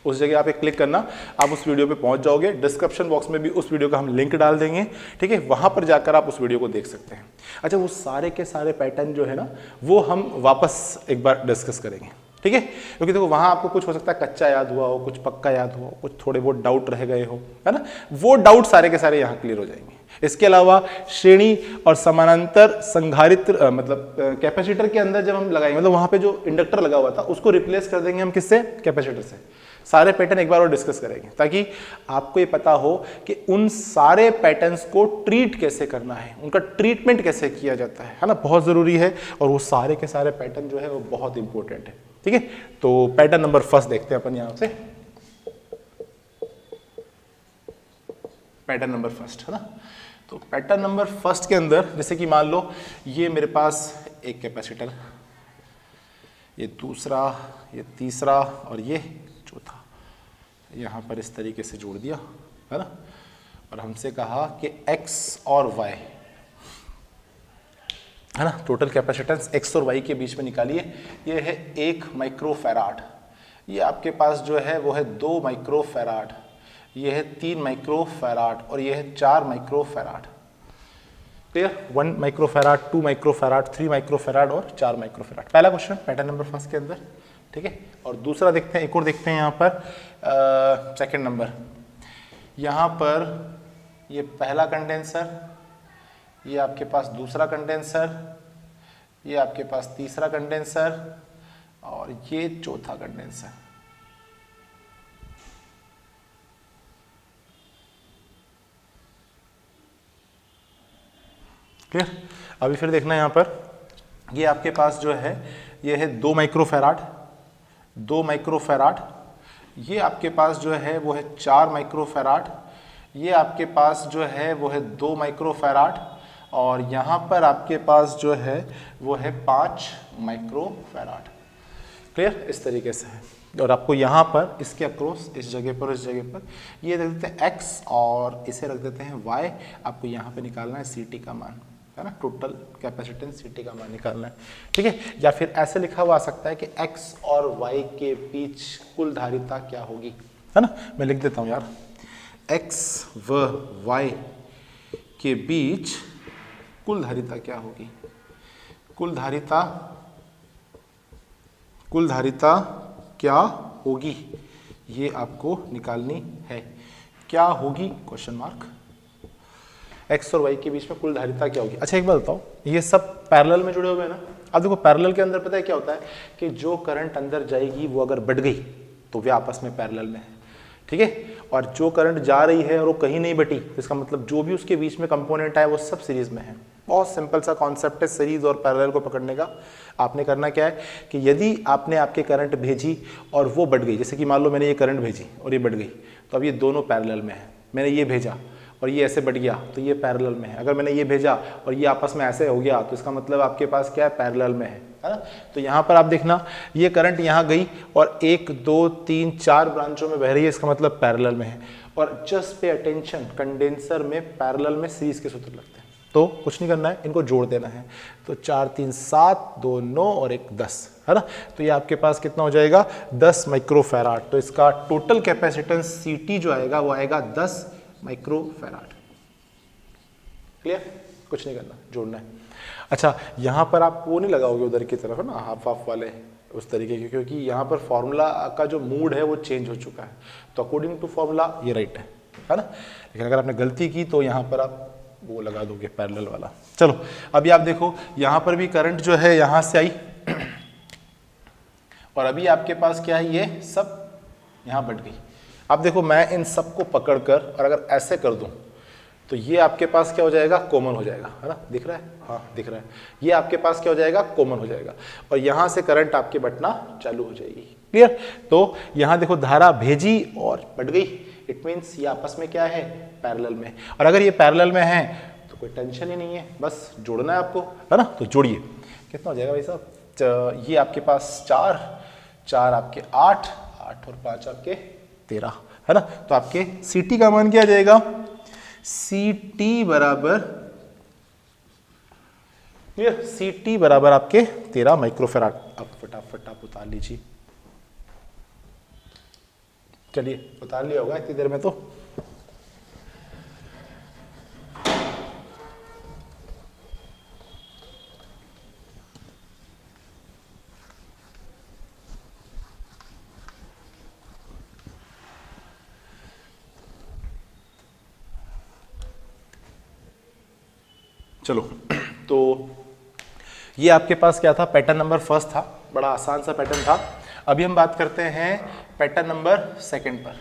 उस जगह आप एक क्लिक करना, आप उस वीडियो पे पहुंच जाओगे। डिस्क्रिप्शन बॉक्स में भी उस वीडियो का हम लिंक डाल देंगे, ठीक है। वहां पर जाकर आप उस वीडियो को देख सकते हैं। अच्छा, वो सारे के सारे पैटर्न जो है ना वो हम वापस एक बार डिस्कस करेंगे, ठीक है। क्योंकि देखो वहां आपको कुछ हो सकता है कच्चा याद हुआ हो, कुछ पक्का याद हुआ हो, कुछ थोड़े बहुत डाउट रह गए हो, है ना। वो डाउट सारे के सारे यहाँ क्लियर हो जाएंगे। इसके अलावा श्रेणी और समानांतर संधारित्र मतलब कैपेसिटर के अंदर जब हम लगाएंगे, मतलब वहां पे जो इंडक्टर लगा हुआ था उसको रिप्लेस कर देंगे हम किससे, कैपेसिटर से। सारे पैटर्न एक बार और डिस्कस करेंगे ताकि आपको ये पता हो कि उन सारे पैटर्न्स को ट्रीट कैसे करना है, उनका ट्रीटमेंट कैसे किया जाता है ना, बहुत जरूरी है। और वो सारे के सारे पैटर्न जो है वो बहुत इंपॉर्टेंट है, ठीक है। तो पैटर्न नंबर फर्स्ट देखते हैं अपन यहां से, पैटर्न नंबर फर्स्ट, है ना। तो पैटर्न नंबर फर्स्ट के अंदर जैसे कि मान लो ये मेरे पास एक कैपेसिटर, ये दूसरा, ये तीसरा और ये चौथा, यहाँ पर इस तरीके से जोड़ दिया, है ना। और हमसे कहा कि x और y, है ना, टोटल कैपेसिटेंस x और y के बीच में निकालिए। ये है 1 माइक्रोफैराड, ये आपके पास जो है वो है 2 माइक्रोफैराड, ये है 3 माइक्रोफैराड और ये है 4 microfarad. Clear? 1 microfarad, 2 microfarad, 3 microfarad और 4 माइक्रोफैराड। पहला क्वेश्चन पैटर्न नंबर फर्स्ट के अंदर, ठीक है। और दूसरा देखते हैं, एक और देखते हैं यहाँ पर सेकंड नंबर। यहाँ पर ये पहला कंडेंसर, ये आपके पास दूसरा कंडेंसर, ये आपके पास तीसरा कंडेंसर और ये चौथा कंडेंसर। क्लियर। अभी फिर देखना यहाँ पर, ये आपके पास जो है ये है 2 माइक्रोफैराड, 2 माइक्रोफैराड। ये आपके पास जो है वो है 4 माइक्रोफैराड। ये आपके पास जो है वो है 2 माइक्रोफैराड और यहाँ पर आपके पास जो है वो है 5 माइक्रोफैराड। क्लियर, इस तरीके से है। और आपको यहाँ पर इसके अक्रॉस, इस जगह पर, इस जगह पर ये रख देते हैं x और इसे रख देते हैं y। आपको यहाँ पे निकालना है CT का मान, है ना, टोटल कैपेसिटेंस CT का मान निकालना है, ठीक है। या फिर ऐसे लिखा हुआ आ सकता है कि x और y के बीच कुल धारिता क्या होगी, है ना। मैं लिख देता हूँ यार, x व y के बीच कुल धारिता क्या होगी। कुल धारिता क्या होगी, ये आपको निकालनी है। क्या होगी, क्वेश्चन मार्क। x और y के बीच में कुल धारिता क्या होगी। अच्छा एक बात बताओ, ये सब पैरेलल में जुड़े हुए हैं ना। अब देखो पैरेलल के अंदर पता है क्या होता है कि जो करंट अंदर जाएगी वो अगर बढ़ गई तो वे आपस में पैरेलल में है, ठीक है। और जो करंट जा रही है और वो कहीं नहीं बटी, इसका मतलब जो भी उसके बीच में कंपोनेंट है वो सब सीरीज में है। बहुत सिंपल सा कॉन्सेप्ट है सीरीज और पैरेलल को पकड़ने का। आपने करना क्या है कि यदि आपने आपके करंट भेजी और वो बढ़ गई, जैसे कि मान लो मैंने ये करंट भेजी और ये बढ़ गई, तो अब ये दोनों पैरेलल में है। मैंने ये भेजा और ये ऐसे बढ़ गया तो ये पैरेलल में है। अगर मैंने ये भेजा और ये आपस में ऐसे हो गया तो इसका मतलब आपके पास क्या है, पैरेलल में है ना। तो यहाँ पर आप देखना, ये करंट यहाँ गई और 1 2 3 4 ब्रांचों में बह रही है, इसका मतलब पैरेलल में है। और जस्ट पे अटेंशन, कंडेंसर में पैरेलल में सीरीज के सूत्र लगते हैं, तो कुछ नहीं करना है, इनको जोड़ देना है। तो 4 3 7 2 9 और 1 10, है ना। तो ये आपके पास कितना हो जाएगा, 10 माइक्रोफैराड। तो इसका टोटल कैपेसिटेंस CT जो आएगा वो आएगा 10 माइक्रोफैराड। क्लियर, कुछ नहीं करना, जोड़ना है। अच्छा यहाँ पर आप वो नहीं लगाओगे उधर की तरफ, है ना, हाफ हाफ वाले उस तरीके के, क्योंकि यहाँ पर फॉर्मूला का जो मूड है वो चेंज हो चुका है। तो अकॉर्डिंग टू फॉर्मूला ये राइट है ना। लेकिन अगर आपने गलती की तो यहाँ पर आप वो लगा दोगे पैरेलल वाला। चलो अभी आप देखो, यहाँ पर भी करंट जो है यहाँ से आई और अभी आपके पास क्या है, ये सब यहाँ बढ़ गई। अब देखो मैं इन सबको पकड़कर और अगर ऐसे कर दूं तो ये आपके पास क्या हो जाएगा, कॉमन हो जाएगा, है ना। दिख रहा है, हाँ दिख रहा है। ये आपके पास क्या हो जाएगा, कॉमन हो जाएगा और यहाँ से करंट आपकी बटना चालू हो जाएगी। क्लियर। तो यहाँ देखो धारा भेजी और बढ़ गई, इट मीन्स ये आपस में क्या है, पैरेलल में। और अगर ये पैरेलल में है तो कोई टेंशन ही नहीं है, बस जोड़ना है आपको, है ना। तो जोड़िए, कितना हो जाएगा भाई साहब, ये आपके पास 4 आपके 8 और 5 आपके 13, है ना। तो आपके CT का मान क्या आ जाएगा, CT बराबर, CT बराबर आपके 13 माइक्रोफैराड। अब फटाफट आप उतार लीजिए, चलिए उतार लिया होगा इतनी देर में तो। चलो तो ये आपके पास क्या था, पैटर्न नंबर फर्स्ट था, बड़ा आसान सा पैटर्न था। अभी हम बात करते हैं पैटर्न नंबर सेकंड पर,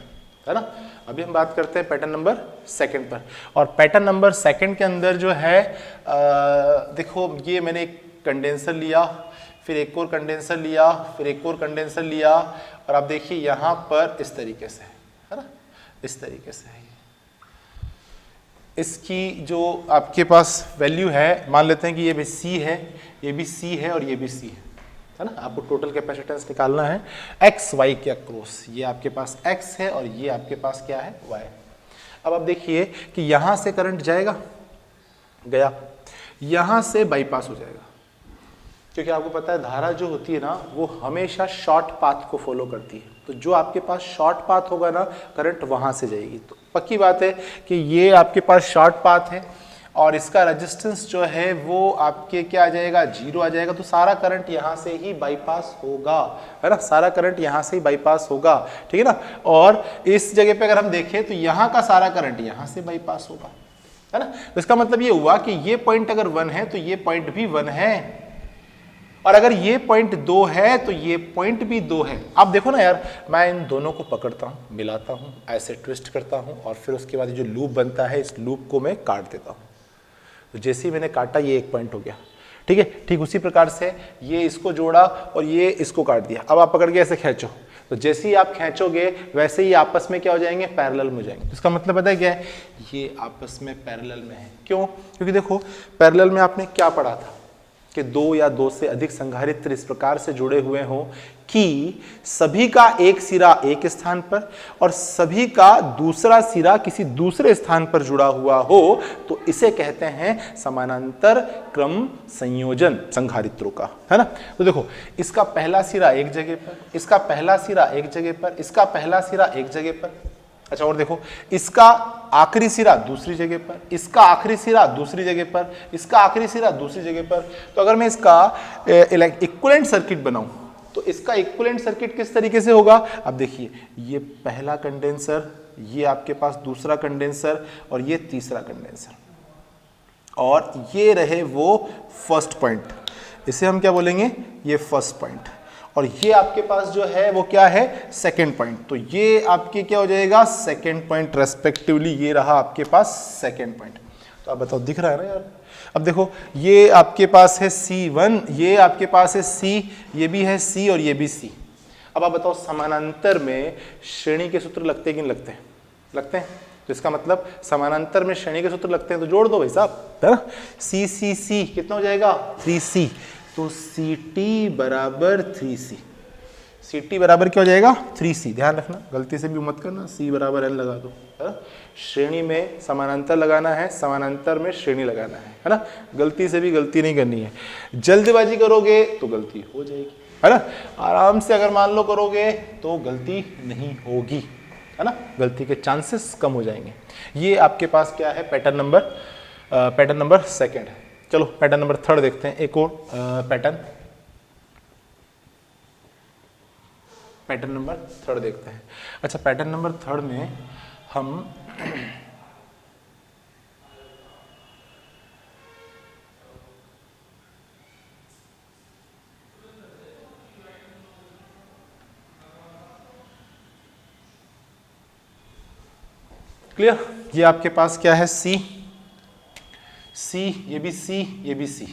है ना। अभी हम बात करते हैं पैटर्न नंबर सेकंड पर। और पैटर्न नंबर सेकंड के अंदर जो है देखो, ये मैंने एक कंडेंसर लिया, फिर एक और कंडेंसर लिया, फिर एक और कंडेंसर लिया और आप देखिए यहाँ पर इस तरीके से, है ना, इस तरीके से है। इसकी जो आपके पास वैल्यू है, मान लेते हैं कि ये भी C है, ये भी C है और ये भी C है ना। आपको टोटल कैपेसिटेंस निकालना है x y के अक्रॉस। ये आपके पास x है और ये आपके पास क्या है, y। अब आप देखिए कि यहाँ से करंट जाएगा, गया, यहाँ से बाईपास हो जाएगा, क्योंकि आपको पता है धारा जो होती है ना वो हमेशा शॉर्ट पाथ को फॉलो करती है। तो जो आपके पास शॉर्ट पाथ होगा ना, करंट वहाँ से जाएगी। तो पक्की बात है कि ये आपके पास शॉर्ट पाथ है और इसका रेजिस्टेंस जो है वो आपके क्या आ जाएगा, 0 आ जाएगा। तो सारा करंट यहाँ से ही बाईपास होगा, है ना, सारा करंट यहाँ से ही बाईपास होगा, ठीक है ना। और इस जगह पे अगर हम देखें तो यहाँ का सारा करंट यहाँ से बाईपास होगा, है ना। तो इसका मतलब ये हुआ कि ये पॉइंट अगर 1 है तो ये पॉइंट भी 1 है, और अगर ये पॉइंट 2 है तो ये पॉइंट भी 2 है। अब देखो ना यार, मैं इन दोनों को पकड़ता हूँ, मिलाता हूँ, ऐसे ट्विस्ट करता हूँ, और फिर उसके बाद जो लूप बनता है इस लूप को मैं काट देता हूँ। तो जैसे ही मैंने काटा ये एक पॉइंट हो गया, ठीक है। ठीक उसी प्रकार से ये इसको जोड़ा और ये इसको काट दिया। अब आप पकड़ के ऐसे खींचो, तो जैसे ही आप खींचोगे वैसे ही आपस में क्या हो जाएंगे, पैरेलल में हो जाएंगे। तो इसका मतलब पता है क्या है, ये आपस में पैरेलल में है। क्यों? क्योंकि देखो पैरेलल में आपने क्या पढ़ा था कि 2 या 2 से अधिक संधारित्र इस प्रकार से जुड़े हुए हों कि सभी का एक सिरा एक स्थान पर और सभी का दूसरा सिरा किसी दूसरे स्थान पर जुड़ा हुआ हो, तो इसे कहते हैं समानांतर क्रम संयोजन संधारित्रों का, है ना। तो देखो इसका पहला सिरा एक जगह पर, इसका पहला सिरा एक जगह पर, इसका पहला सिरा एक जगह पर। अच्छा, और देखो इसका आखिरी सिरा दूसरी जगह पर, इसका आखिरी सिरा दूसरी जगह पर, इसका आखिरी सिरा दूसरी जगह पर। तो अगर मैं इसका इक्विवेलेंट सर्किट बनाऊं तो इसका इक्विवेलेंट सर्किट किस तरीके से होगा। अब देखिए, ये पहला कंडेंसर, ये आपके पास दूसरा कंडेंसर और ये तीसरा कंडेंसर, और ये रहे वो फर्स्ट पॉइंट, इसे हम क्या बोलेंगे, ये फर्स्ट पॉइंट। और ये आपके पास जो है वो क्या है, सेकेंड पॉइंट। तो ये आपके क्या हो जाएगा, सेकेंड पॉइंट रेस्पेक्टिवली। ये रहा आपके पास सेकेंड पॉइंट। तो आप बताओ, दिख रहा है ना यार। अब देखो ये आपके पास है C1, ये आपके पास है C, ये भी है C और ये भी C। अब आप बताओ समानांतर में श्रेणी के सूत्र लगते हैं कि नहीं लगते हैं? लगते हैं। तो इसका मतलब समानांतर में श्रेणी के सूत्र लगते हैं, तो जोड़ दो भाई साहब, है ना। C कितना हो जाएगा, 3C। तो CT बराबर 3C, CT बराबर क्या हो जाएगा, 3C। ध्यान रखना, गलती से भी मत करना, C बराबर L लगा दो, है ना। श्रेणी में समानांतर लगाना है, समानांतर में श्रेणी लगाना है ना। गलती से भी गलती नहीं करनी है। जल्दबाजी करोगे तो गलती हो जाएगी, है ना। आराम से अगर मान लो करोगे तो गलती नहीं होगी, है ना। गलती के चांसेस कम हो जाएंगे। ये आपके पास क्या है, पैटर्न नंबर सेकेंड है। चलो पैटर्न नंबर थर्ड देखते हैं। एक और पैटर्न नंबर थर्ड देखते हैं। अच्छा, पैटर्न नंबर थर्ड में हम क्लियर, ये आपके पास क्या है, C, ये भी C, ये भी C।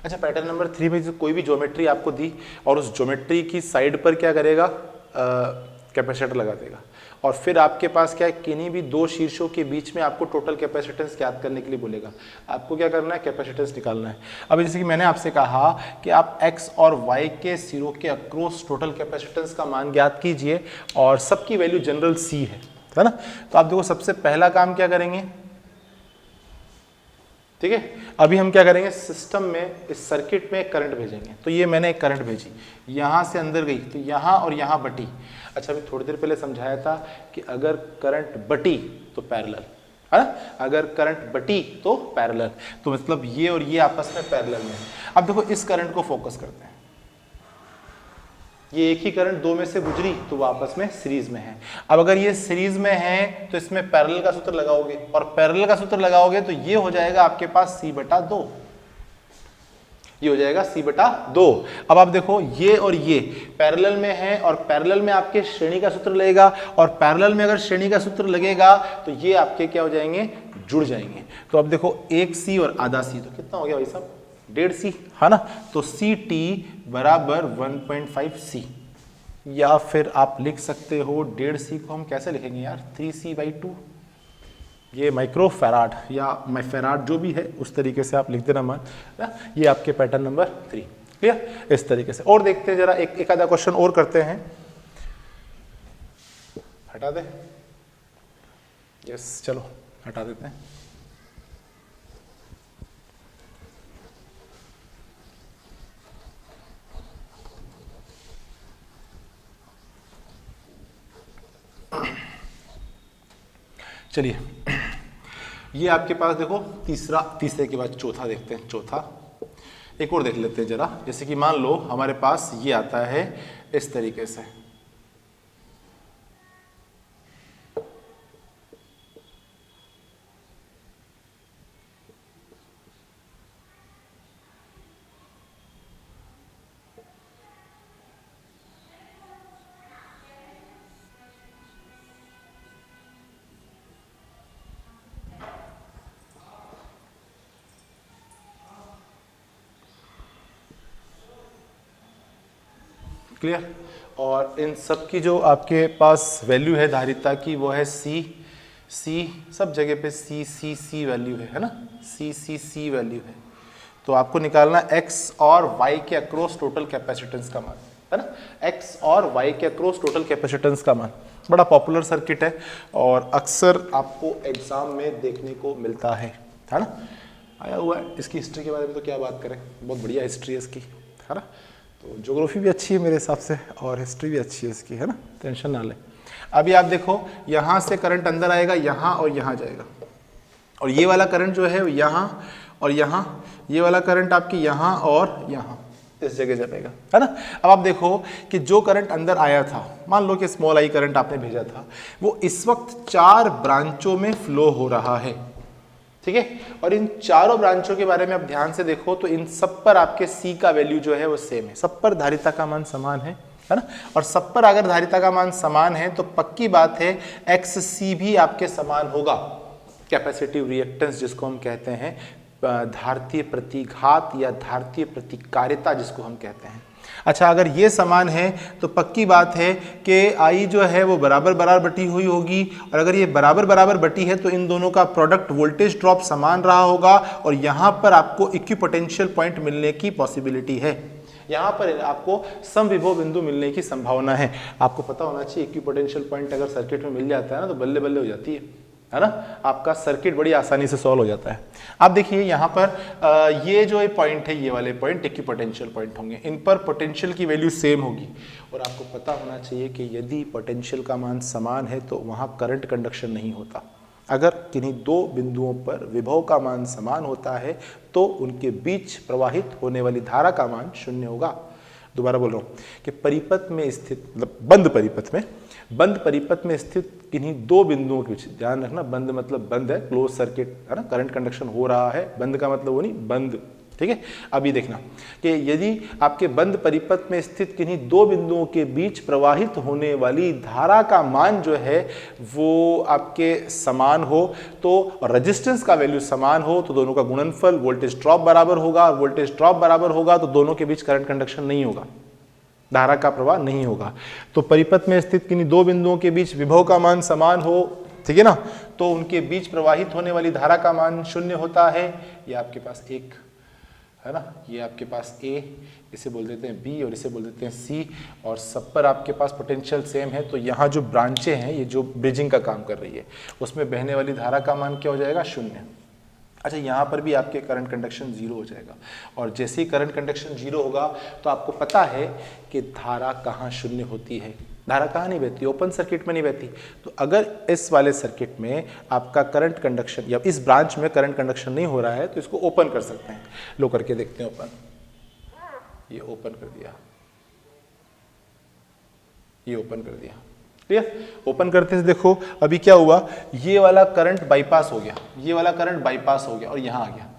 अच्छा, पैटर्न नंबर 3 में कोई भी ज्योमेट्री आपको दी और उस ज्योमेट्री की साइड पर क्या करेगा, कैपेसिटर लगा देगा, और फिर आपके पास क्या है, किन्हीं भी दो शीर्षों के बीच में आपको टोटल कैपेसिटेंस ज्ञात करने के लिए बोलेगा। आपको क्या करना है, कैपेसिटेंस निकालना है। अब जैसे कि मैंने आपसे कहा कि आप x और y के सिरों के अक्रॉस टोटल कैपेसिटेंस का मान ज्ञात कीजिए, और सबकी वैल्यू जनरल C है ना। तो आप देखो सबसे पहला काम क्या करेंगे, ठीक है। अभी हम क्या करेंगे, सिस्टम में इस सर्किट में करंट भेजेंगे। तो ये मैंने एक करंट भेजी, यहां से अंदर गई तो यहां और यहां बटी। अच्छा, अभी थोड़ी देर पहले समझाया था कि अगर करंट बटी तो पैरेलल, है ना। अगर करंट बटी तो पैरेलल, तो मतलब ये और ये आपस में पैरेलल में है। अब देखो इस करंट को फोकस करते हैं, ये एक ही करंट दो में से गुजरी तो वो आपस में सीरीज में है। अब अगर ये सीरीज में है तो इसमें पैरेलल का सूत्र लगाओगे, और पैरेलल का सूत्र लगाओगे तो ये हो जाएगा आपके पास C/2, ये हो जाएगा C/2। अब आप देखो ये और ये पैरेलल में है, और पैरेलल में आपके श्रेणी का सूत्र लगेगा, और पैरेलल में अगर श्रेणी का सूत्र लगेगा तो ये आपके क्या हो जाएंगे, जुड़ जाएंगे। तो अब देखो एक C और आधा C, तो कितना हो गया भाई साहब, 1.5C, है ना। तो CT बराबर 1.5C, या फिर आप लिख सकते हो 1.5C को हम कैसे लिखेंगे यार, 3C/2। ये माइक्रो फैराड या फैराड जो भी है उस तरीके से आप लिख देना मान ना। ये आपके पैटर्न नंबर 3, क्लियर। इस तरीके से और देखते हैं जरा, एक आधा क्वेश्चन और करते हैं। हटा दे, यस, चलो हटा देते हैं। चलिए, ये आपके पास देखो तीसरा, तीसरे के बाद चौथा देखते हैं, चौथा एक और देख लेते हैं जरा। जैसे कि मान लो हमारे पास ये आता है इस तरीके से, क्लियर। और इन सब की जो आपके पास वैल्यू है धारिता की वो है सी, सब जगह पे सी वैल्यू है ना, सी वैल्यू है। तो आपको निकालना एक्स और वाई के अक्रॉस टोटल कैपेसिटेंस का मान, है ना, एक्स और वाई के अक्रॉस टोटल कैपेसिटेंस का मान। बड़ा पॉपुलर सर्किट है और अक्सर आपको एग्जाम में देखने को मिलता है ना, आया हुआ है। इसकी हिस्ट्री के बारे में तो क्या बात करें, बहुत बढ़िया हिस्ट्री है इसकी, है ना। तो ज्योग्राफी भी अच्छी है मेरे हिसाब से और हिस्ट्री भी अच्छी है इसकी, है ना, टेंशन ना लें। अभी आप देखो यहाँ से करंट अंदर आएगा, यहाँ और यहाँ जाएगा, और ये वाला करंट जो है यहाँ और यहाँ, ये वाला करंट आपकी यहाँ और यहाँ इस जगह जाएगा, है ना। अब आप देखो कि जो करंट अंदर आया था, मान लो कि स्मॉल आई करंट आपने भेजा था, वो इस वक्त 4 ब्रांचों में फ्लो हो रहा है, ठीक है। और इन चारों ब्रांचों के बारे में आप ध्यान से देखो तो इन सब पर आपके सी का वैल्यू जो है वो सेम है, सब पर धारिता का मान समान है ना। और सब पर अगर धारिता का मान समान है तो पक्की बात है एक्स सी भी आपके समान होगा। कैपेसिटिव रिएक्टेंस जिसको हम कहते हैं, धारितीय प्रतिघात या धारितीय प्रतिकारिता जिसको हम कहते हैं। अच्छा, अगर ये समान है तो पक्की बात है कि आई जो है वो बराबर बराबर बटी हुई होगी, और अगर ये बराबर बराबर बटी है तो इन दोनों का प्रोडक्ट वोल्टेज ड्रॉप समान रहा होगा, और यहाँ पर आपको इक्विपोटेंशियल पॉइंट मिलने की पॉसिबिलिटी है, यहाँ पर आपको समविभव बिंदु मिलने की संभावना है। आपको पता होना चाहिए इक्विपोटेंशियल पॉइंट अगर सर्किट में मिल जाता है ना तो बल्ले बल्ले हो जाती है ना, आपका सर्किट बड़ी आसानी से सॉल्व हो जाता है। आप देखिए यहाँ पर ये जो पॉइंट है, ये वाले पॉइंट इक्विपोटेंशियल पॉइंट होंगे, इन पर पोटेंशियल की वैल्यू सेम होगी, और आपको पता होना चाहिए कि यदि पोटेंशियल का मान समान है तो वहाँ करंट कंडक्शन नहीं होता। अगर किन्हीं 2 बिंदुओं पर विभव का मान समान होता है तो उनके बीच प्रवाहित होने वाली धारा का मान 0 होगा। दोबारा बोल रहा हूँ कि परिपथ में स्थित, मतलब बंद परिपथ में स्थित किन्हीं 2 बिंदुओं के बीच, ध्यान रखना, बंद मतलब बंद है, क्लोज सर्किट है ना, करंट कंडक्शन हो रहा है, बंद का मतलब वो नहीं, बंद, ठीक है। अभी देखना कि यदि आपके बंद परिपथ में स्थित किन्हीं 2 बिंदुओं के बीच प्रवाहित होने वाली धारा का मान जो है वो आपके समान हो, तो रेजिस्टेंस का वैल्यू समान हो, तो दोनों का गुणनफल वोल्टेज ड्रॉप बराबर होगा, और वोल्टेज ड्रॉप बराबर होगा तो दोनों के बीच करंट कंडक्शन नहीं होगा, धारा का प्रवाह नहीं होगा। तो परिपथ में स्थित किन्हीं 2 बिंदुओं के बीच विभव का मान समान हो, ठीक है ना, तो उनके बीच प्रवाहित होने वाली धारा का मान 0 होता है। ये आपके पास एक है ना, ये आपके पास A, इसे बोल देते हैं B और इसे बोल देते हैं C, और सब पर आपके पास पोटेंशियल सेम है। तो यहाँ जो ब्रांचें हैं, ये जो ब्रिजिंग का काम कर रही है, उसमें बहने वाली धारा का मान क्या हो जाएगा, 0। अच्छा, यहाँ पर भी आपके करंट कंडक्शन 0 हो जाएगा, और जैसे ही करंट कंडक्शन 0 होगा तो आपको पता है कि धारा कहाँ 0 होती है, धारा कहाँ नहीं बहती, ओपन सर्किट में नहीं बहती। तो अगर इस वाले सर्किट में आपका करंट कंडक्शन या इस ब्रांच में करंट कंडक्शन नहीं हो रहा है तो इसको ओपन कर सकते हैं। लो करके देखते हैं ओपन, ये ओपन कर दिया, ये ओपन कर दिया, क्लियर। ओपन करते से देखो अभी क्या हुआ, ये वाला करंट बाईपास हो गया, ये वाला करंट बाईपास हो गया और यहाँ आ गया।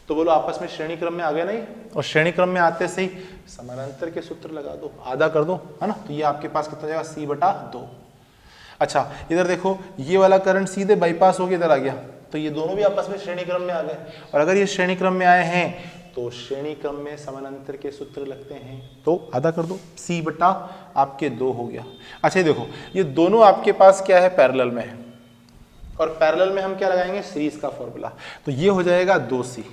तो बोलो आपस में श्रेणी क्रम में आ गया नहीं, और श्रेणी क्रम में आते से ही समानांतर के सूत्र लगा दो, आधा कर दो, है ना। तो ये आपके पास कितना जाएगा, C/2। अच्छा, इधर देखो ये वाला करंट सीधे बाईपास होकर इधर आ गया, तो ये दोनों भी आपस में श्रेणी क्रम में आ गए। और अगर ये श्रेणी क्रम में आए हैं तो श्रेणी क्रम में समानांतर के सूत्र लगते हैं, तो आधा कर दो, C/2 हो गया। अच्छा, ये देखो ये दोनों आपके पास क्या है, पैरेलल में है, और पैरेलल में हम क्या लगाएंगे, सीरीज का फॉर्मूला, तो ये हो जाएगा 2C।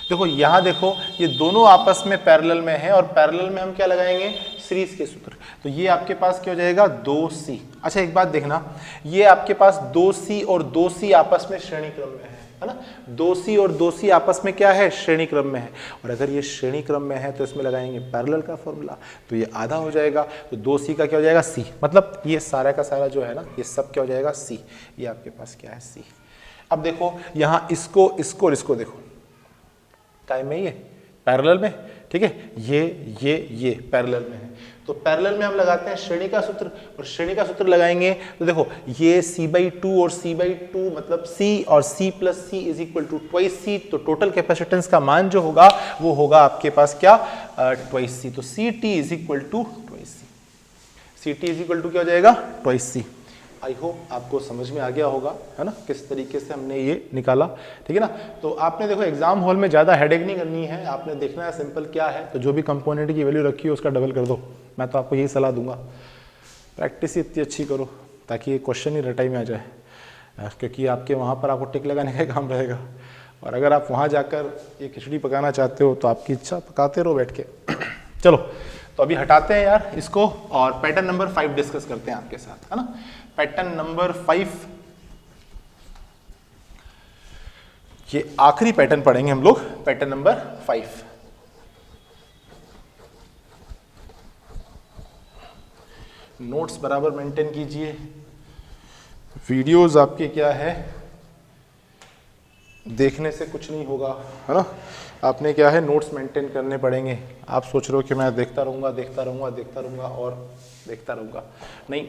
देखो यहाँ देखो ये दोनों आपस में पैरेलल में है, और पैरेलल में हम क्या लगाएंगे, सीरीज के सूत्र, तो ये आपके पास क्या हो जाएगा, 2C। अच्छा, एक बात देखना, ये आपके पास 2C और 2C आपस में श्रेणी क्रम में है ना, 2C और 2C आपस में क्या है, श्रेणी क्रम में है। और अगर ये श्रेणी क्रम में है तो इसमें लगाएंगे पैरेलल का फॉर्मूला, तो ये आधा हो जाएगा, तो 2C का क्या हो जाएगा, C। मतलब ये सारा का सारा जो है ना, ये सब क्या हो जाएगा, C। ये आपके पास क्या है, C। अब देखो यहाँ इसको इसको और इसको देखो, काय में ये पैरेलल में, ठीक है, ये पैरेलल में है, तो पैरेलल में हम लगाते हैं श्रेणी का सूत्र, और श्रेणी का सूत्र लगाएंगे तो देखो ये c/2 और c/2 मतलब c और c plus C is equal to twice C, तो टोटल कैपेसिटेंस का मान जो होगा वो होगा आपके पास क्या, ट्वाइस सी, तो Ct is equal to twice C, Ct is equal to क्या हो जाएगा, ट्वाइस सी। आई होप आपको समझ में आ गया होगा, है ना, किस तरीके से हमने ये निकाला, ठीक है ना। तो आपने देखो एग्जाम हॉल में ज़्यादा हेडेक नहीं करनी है, आपने देखना है सिंपल क्या है, तो जो भी कंपोनेंट की वैल्यू रखी है उसका डबल कर दो, मैं तो आपको यही सलाह दूंगा, प्रैक्टिस ही इतनी अच्छी करो ताकि ये क्वेश्चन ही रटाई में आ जाए, क्योंकि आपके वहाँ पर आपको टिक लगाने का काम रहेगा, और अगर आप वहाँ जाकर ये खिचड़ी पकाना चाहते हो तो आपकी इच्छा, पकाते रहो बैठ के। चलो तो अभी हटाते हैं यार इसको, और पैटर्न नंबर 5 डिस्कस करते हैं आपके साथ, है ना। पैटर्न नंबर 5, ये आखिरी पैटर्न पढ़ेंगे हम लोग, पैटर्न नंबर 5। नोट्स बराबर मेंटेन कीजिए, वीडियोस आपके क्या है, देखने से कुछ नहीं होगा, है ना, आपने क्या है नोट्स मेंटेन करने पड़ेंगे। आप सोच रहे हो कि मैं देखता रहूँगा और देखता रहूँगा, नहीं,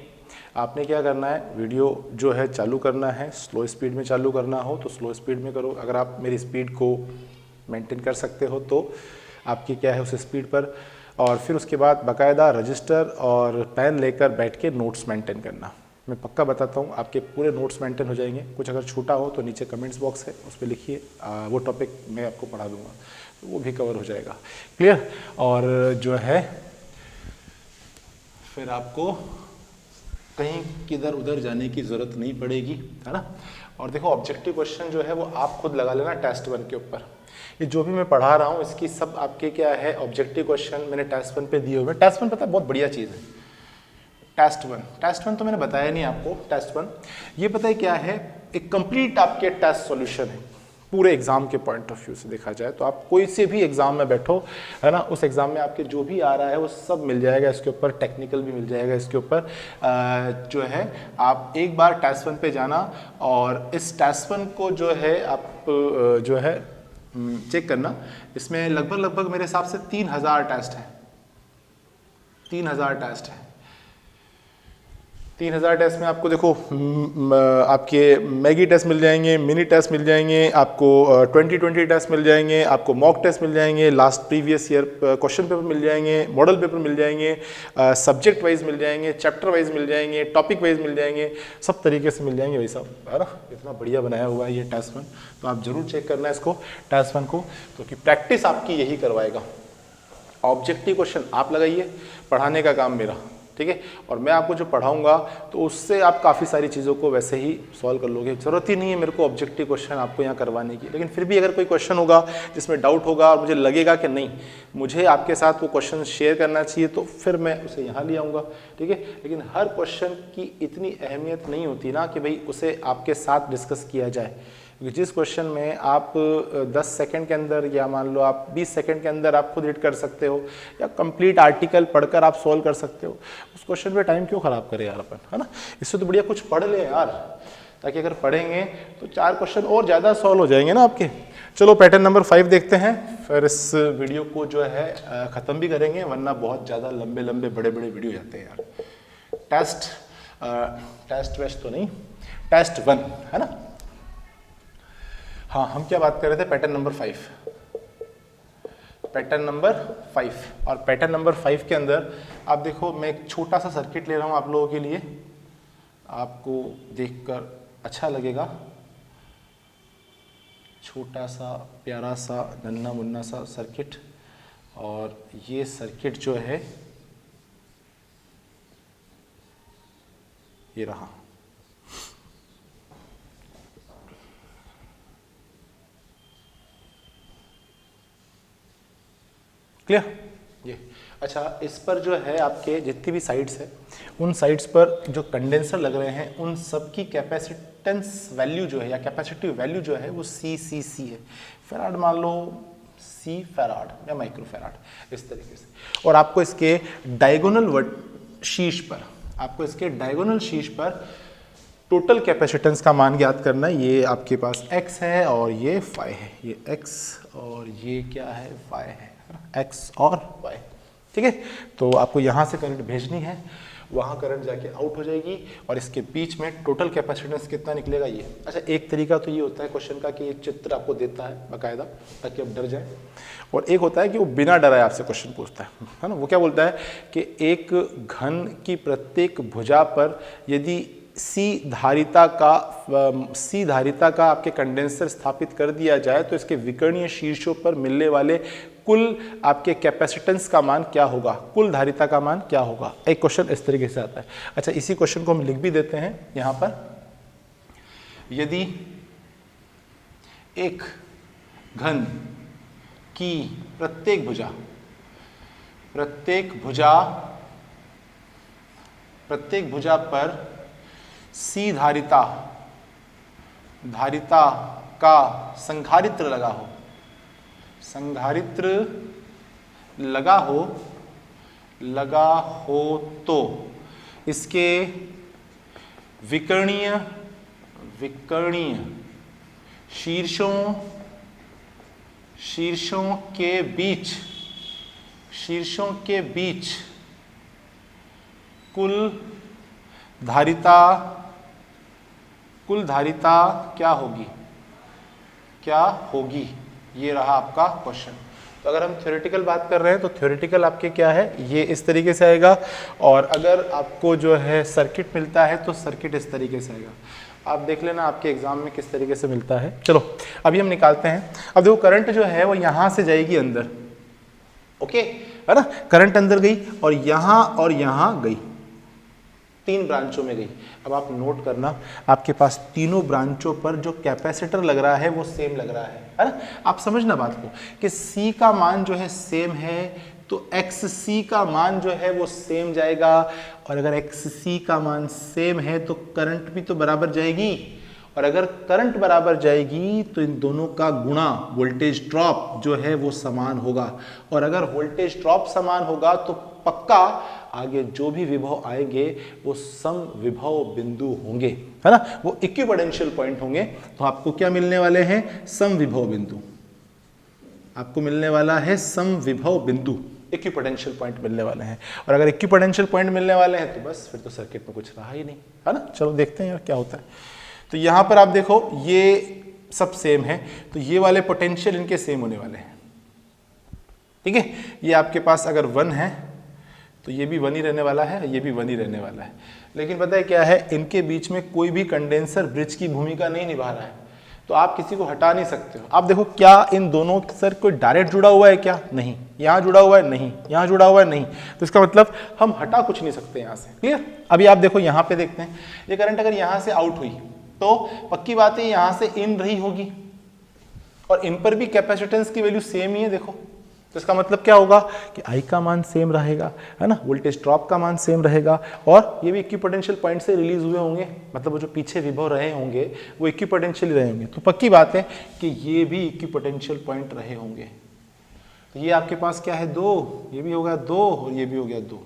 आपने क्या करना है, वीडियो जो है चालू करना है, स्लो स्पीड में चालू करना हो तो स्लो स्पीड में करो, अगर आप मेरी स्पीड को मेंटेन कर सकते हो तो आपकी क्या है उस स्पीड पर, और फिर उसके बाद बाकायदा रजिस्टर और पेन लेकर बैठ के नोट्स मेंटेन करना। मैं पक्का बताता हूँ आपके पूरे नोट्स मेंटेन हो जाएंगे। कुछ अगर छूटा हो तो नीचे कमेंट्स बॉक्स है उस पर लिखिए, वो टॉपिक मैं आपको पढ़ा दूंगा तो वो भी कवर हो जाएगा, क्लियर। और जो है फिर आपको कहीं किधर उधर जाने की ज़रूरत नहीं पड़ेगी, है ना। और देखो ऑब्जेक्टिव क्वेश्चन जो है वो आप खुद लगा लेना टेस्ट 1 के ऊपर, ये जो भी मैं पढ़ा रहा हूँ इसकी सब आपके क्या है ऑब्जेक्टिव क्वेश्चन मैंने टेस्ट 1 पे दिए हुए। टेस्ट 1 पता है बहुत बढ़िया चीज़ है, टेस्ट 1 तो मैंने बताया नहीं आपको। टेस्ट 1 ये पता है क्या है, एक कंप्लीट आपके टेस्ट सॉल्यूशन है पूरे एग्जाम के पॉइंट ऑफ व्यू से देखा जाए तो। आप कोई से भी एग्जाम में बैठो, है ना, उस एग्जाम में आपके जो भी आ रहा है वो सब मिल जाएगा इसके ऊपर, टेक्निकल भी मिल जाएगा इसके ऊपर। जो है आप एक बार टेस्ट 1 पे जाना और इस टेस्ट 1 को जो है आप जो है चेक करना। इसमें लगभग मेरे हिसाब से 3000 टेस्ट हैं, 3000 टेस्ट हैं। 3000 टेस्ट में आपको देखो आपके मैगी टेस्ट मिल जाएंगे, मिनी टेस्ट मिल जाएंगे, आपको 2020 टेस्ट मिल जाएंगे, आपको मॉक टेस्ट मिल जाएंगे, last previous year question paper मिल जाएंगे, मॉडल पेपर मिल जाएंगे, सब्जेक्ट वाइज मिल जाएंगे, चैप्टर वाइज मिल जाएंगे, टॉपिक वाइज मिल जाएंगे, सब तरीके से मिल जाएंगे भाई साहब, है ना। इतना बढ़िया बनाया हुआ है ये टेस्ट 1, तो आप जरूर चेक करना है इसको टेस्ट 1 को, क्योंकि प्रैक्टिस आपकी यही करवाएगा। ऑब्जेक्टिव क्वेश्चन आप लगाइए, पढ़ाने का काम मेरा, ठीक है। और मैं आपको जो पढ़ाऊंगा तो उससे आप काफ़ी सारी चीज़ों को वैसे ही सॉल्व कर लोगे। ज़रूरत ही नहीं है मेरे को ऑब्जेक्टिव क्वेश्चन आपको यहाँ करवाने की, लेकिन फिर भी अगर कोई क्वेश्चन होगा जिसमें डाउट होगा और मुझे लगेगा कि नहीं मुझे आपके साथ वो क्वेश्चन शेयर करना चाहिए तो फिर मैं उसे यहाँ ले आऊँगा, ठीक है। लेकिन हर क्वेश्चन की इतनी अहमियत नहीं होती ना कि भाई उसे आपके साथ डिस्कस किया जाए, क्योंकि जिस क्वेश्चन में आप 10 सेकंड के अंदर या मान लो आप 20 सेकंड के अंदर आप खुद रीड कर सकते हो या कंप्लीट आर्टिकल पढ़कर आप सॉल्व कर सकते हो, उस क्वेश्चन पे टाइम क्यों खराब करें यार अपन, है ना। इससे तो बढ़िया कुछ पढ़ ले यार, ताकि अगर पढ़ेंगे तो 4 क्वेश्चन और ज़्यादा सॉल्व हो जाएंगे ना आपके। चलो पैटर्न नंबर 5 देखते हैं, फिर इस वीडियो को जो है ख़त्म भी करेंगे, वरना बहुत ज़्यादा लंबे बड़े वीडियो जाते हैं यार। टेस्ट वेस्ट तो नहीं, टेस्ट 1, है ना। हाँ, हम क्या बात कर रहे थे, पैटर्न नंबर 5, पैटर्न नंबर 5। और पैटर्न नंबर 5 के अंदर आप देखो मैं एक छोटा सा सर्किट ले रहा हूँ आप लोगों के लिए, आपको देखकर अच्छा लगेगा। छोटा सा प्यारा सा नन्हा मुन्ना सा सर्किट, और ये सर्किट जो है ये रहा। क्लियर ये। अच्छा, इस पर जो है आपके जितनी भी साइड्स है उन साइड्स पर जो कंडेंसर लग रहे हैं उन सब की कैपेसिटेंस वैल्यू जो है या कैपेसिटिव वैल्यू जो है वो CCC है। फैराड मान लो C फैराड या माइक्रो फैराड, इस तरीके से। और आपको इसके डायगोनल शीर्ष पर, आपको इसके डायगोनल शीर्ष पर टोटल कैपेसिटेंस का मान ज्ञात करना है। ये आपके पास x है और ये y है, ये x और ये क्या है, y है, x और y, ठीक है। तो आपको यहाँ से करंट भेजनी है, वहाँ करंट जाके आउट हो जाएगी और इसके बीच में टोटल कैपेसिटेंस कितना निकलेगा ये। अच्छा, एक तरीका तो ये होता है क्वेश्चन का कि ये चित्र आपको देता है बाकायदा ताकि आप डर जाए, और एक होता है कि वो बिना डराए आपसे क्वेश्चन पूछता है ना। वो क्या बोलता है कि एक घन की प्रत्येक भुजा पर यदि सी धारिता का आपके कंडेंसर स्थापित कर दिया जाए तो इसके विकर्णीय शीर्षों पर मिलने वाले कुल आपके कैपेसिटेंस का मान क्या होगा, कुल धारिता का मान क्या होगा। एक क्वेश्चन इस तरीके से आता है। अच्छा, इसी क्वेश्चन को हम लिख भी देते हैं यहां पर। यदि एक घन की प्रत्येक भुजा पर सी धारिता का संधारित्र लगा हो तो इसके विकर्णीय शीर्षों के बीच कुल धारिता क्या होगी, ये रहा आपका क्वेश्चन। तो अगर हम थ्योरेटिकल बात कर रहे हैं तो थ्योरेटिकल आपके क्या है, ये इस तरीके से आएगा, और अगर आपको जो है सर्किट मिलता है तो सर्किट इस तरीके से आएगा। आप देख लेना आपके एग्जाम में किस तरीके से मिलता है। चलो अभी हम निकालते हैं। अब देखो करंट जो है वो यहां से जाएगी अंदर, ओके है ना, करंट अंदर गई और यहां गई, 3 ब्रांचों में गई। अब आप नोट करना, आपके पास तीनों ब्रांचों पर जो कैपेसिटर लग रहा है वो सेम लग रहा है ना। आप समझना बात को कि C का मान जो है सेम है तो XC का मान जो है वो सेम जाएगा, और अगर XC का मान सेम है तो करंट भी तो बराबर जाएगी, और अगर करंट बराबर जाएगी तो इन दोनों का गुणा वोल्टेज ड्रॉप जो है वो समान होगा, और अगर वोल्टेज ड्रॉप समान होगा तो पक्का आगे जो भी विभव आएंगे वो सम विभव बिंदु होंगे, है ना, वो इक्विपोटेंशियल पॉइंट होंगे। तो आपको क्या मिलने वाले हैं, सम विभव बिंदु। आपको मिलने वाला है सम विभव बिंदु, इक्विपोटेंशियल पॉइंट मिलने वाले हैं। और अगर इक्विपोटेंशियल पॉइंट मिलने वाले हैं तो बस फिर तो सर्किट में कुछ रहा ही नहीं, है ना। चलो देखते हैं यार क्या होता है। तो यहां पर आप देखो ये सब सेम है, तो ये वाले पोटेंशियल इनके सेम होने वाले हैं, ठीक है। ये आपके पास अगर 1 है तो ये भी 1 ही रहने वाला है, ये भी 1 ही रहने वाला है। लेकिन पता है क्या है, इनके बीच में कोई भी कंडेंसर ब्रिज की भूमिका नहीं निभा रहा है, तो आप किसी को हटा नहीं सकते हो। आप देखो क्या इन दोनों सर कोई डायरेक्ट जुड़ा हुआ है क्या, नहीं, यहाँ जुड़ा हुआ है नहीं, यहाँ जुड़ा हुआ है नहीं, तो इसका मतलब हम हटा कुछ नहीं सकते यहाँ से, क्लियर। अभी आप देखो यहाँ पे देखते हैं, ये करंट अगर यहाँ से आउट हुई तो पक्की बात है यहाँ से इन रही होगी, और इन पर भी कैपेसिटेंस की वैल्यू सेम ही है, देखो। तो इसका मतलब क्या होगा कि I का मान सेम रहेगा, है ना, वोल्टेज ड्रॉप का मान सेम रहेगा, और ये भी इक्विपोटेंशियल पॉइंट से रिलीज हुए होंगे, मतलब वो जो पीछे विभव रहे होंगे वो इक्विपोटेंशियल रहे होंगे। तो पक्की बात है कि ये भी इक्विपोटेंशियल पॉइंट रहे होंगे। तो ये आपके पास क्या है, 2, ये भी हो गया 2 और ये भी हो गया 2।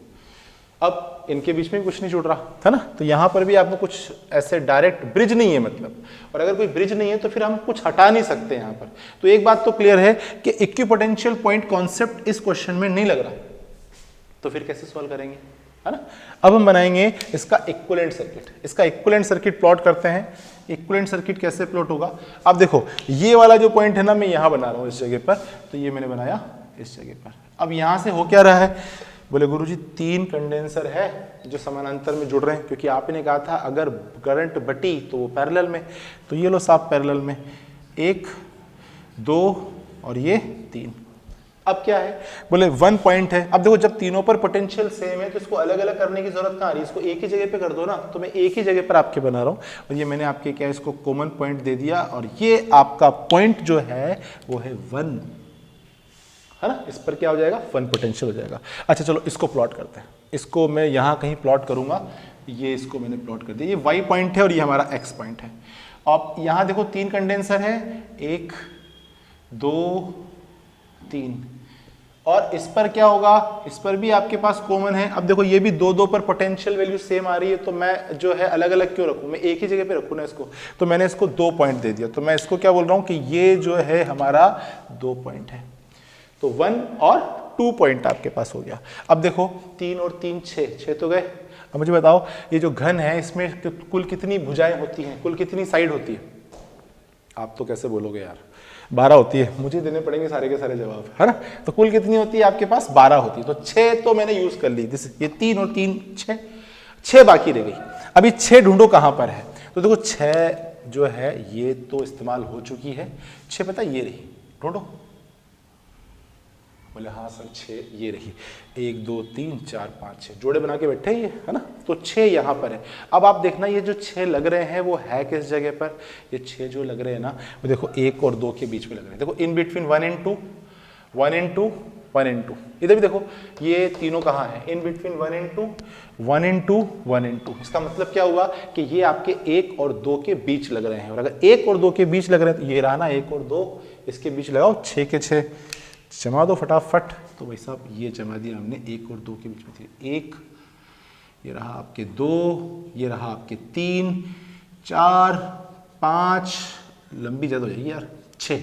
अब इनके बीच में कुछ नहीं जुड़ रहा है ना, तो यहाँ पर भी आपको कुछ ऐसे डायरेक्ट ब्रिज नहीं है मतलब, और अगर कोई ब्रिज नहीं है तो फिर हम कुछ हटा नहीं सकते यहाँ पर। तो एक बात तो क्लियर है कि इक्विपोटेंशियल पॉइंट कॉन्सेप्ट इस क्वेश्चन में नहीं लग रहा, तो फिर कैसे सॉल्व करेंगे, है ना। अब हम बनाएंगे इसका इक्विवेलेंट सर्किट। इसका इक्विवेलेंट सर्किट प्लॉट करते हैं। इक्विवेलेंट सर्किट कैसे प्लॉट होगा, अब देखो ये वाला जो पॉइंट है ना, मैं यहाँ बना रहा हूँ इस जगह पर, तो ये मैंने बनाया इस जगह पर। अब यहाँ से हो क्या रहा है, बोले गुरुजी 3 कंडेंसर है जो समानांतर में जुड़ रहे हैं, क्योंकि आपने कहा था अगर करंट बटी तो वो पैरेलल में, तो ये लो साफ पैरेलल में, 1 2 और ये 3। अब क्या है, बोले 1 पॉइंट है। अब देखो जब तीनों पर पोटेंशियल सेम है तो इसको अलग अलग करने की जरूरत कहाँ आ रही है, इसको एक ही जगह पे कर दो ना। तो मैं एक ही जगह पर आपके बना रहा हूँ, और ये मैंने आपके क्या इसको कॉमन पॉइंट दे दिया, और ये आपका पॉइंट जो है वो है 1, है ना। इस पर क्या हो जाएगा, 1 पोटेंशियल हो जाएगा। अच्छा चलो इसको प्लॉट करते हैं, इसको मैं यहाँ कहीं प्लॉट करूंगा, ये इसको मैंने प्लॉट कर दिया, ये y पॉइंट है और ये हमारा x पॉइंट है। अब यहाँ देखो 3 कंडेंसर है, 1 2 3। और इस पर क्या होगा, इस पर भी आपके पास कॉमन है। अब देखो ये भी 2 पर पोटेंशियल वैल्यू सेम आ रही है, तो मैं जो है अलग अलग क्यों रखूं, मैं एक ही जगह पे रखूं ना इसको, तो मैंने इसको 2 पॉइंट दे दिया। तो मैं इसको क्या बोल रहा हूं कि ये जो है हमारा 2 पॉइंट है, तो 1 और 2 पॉइंट आपके पास हो गया। अब देखो 3 और 3 6 तो गए। अब मुझे बताओ ये जो घन है इसमें कुल कितनी भुजाएं होती हैं, कुल कितनी साइड होती है? आप तो कैसे बोलोगे यार, 12 होती है, मुझे देने पड़ेंगे सारे के सारे जवाब, है ना। तो कुल कितनी होती है आपके पास? 12 होती है। तो 6 तो मैंने यूज कर ली, ये 3 और 3 6 बाकी रह गई। अभी 6 ढूंढो कहां पर है, तो देखो 6 जो है ये तो इस्तेमाल हो चुकी है, 6 पता ये रही, ढूंढो। बोले हाँ सर 6 ये रही, 1 2 3 4 5 6 जोड़े बना के बैठे ये, है ना। तो 6 यहाँ पर है। अब आप देखना ये जो 6 लग रहे हैं वो है किस जगह पर, ये 6 जो लग रहे हैं ना वो देखो 1 और 2 के बीच में लग रहे हैं। देखो in between 1 and 2 1 and 2 1 and 2, इधर भी देखो ये तीनों कहाँ है, in between 1 and 2 1 and 2 1 and 2। इसका मतलब क्या हुआ कि ये आपके 1 और 2 के बीच लग रहे हैं, और अगर 1 और 2 के बीच लग रहे हैं तो ये रहा ना 1 और 2, इसके बीच लगाओ 6 के 6 जमा दो फटाफट। तो भाई साहब ये जमा दिया हमने 1 और 2 के बीच में थी 1, ये रहा आपके 2, ये रहा आपके 3 4 5, लंबी ज्यादा हो जाएगी यार 6,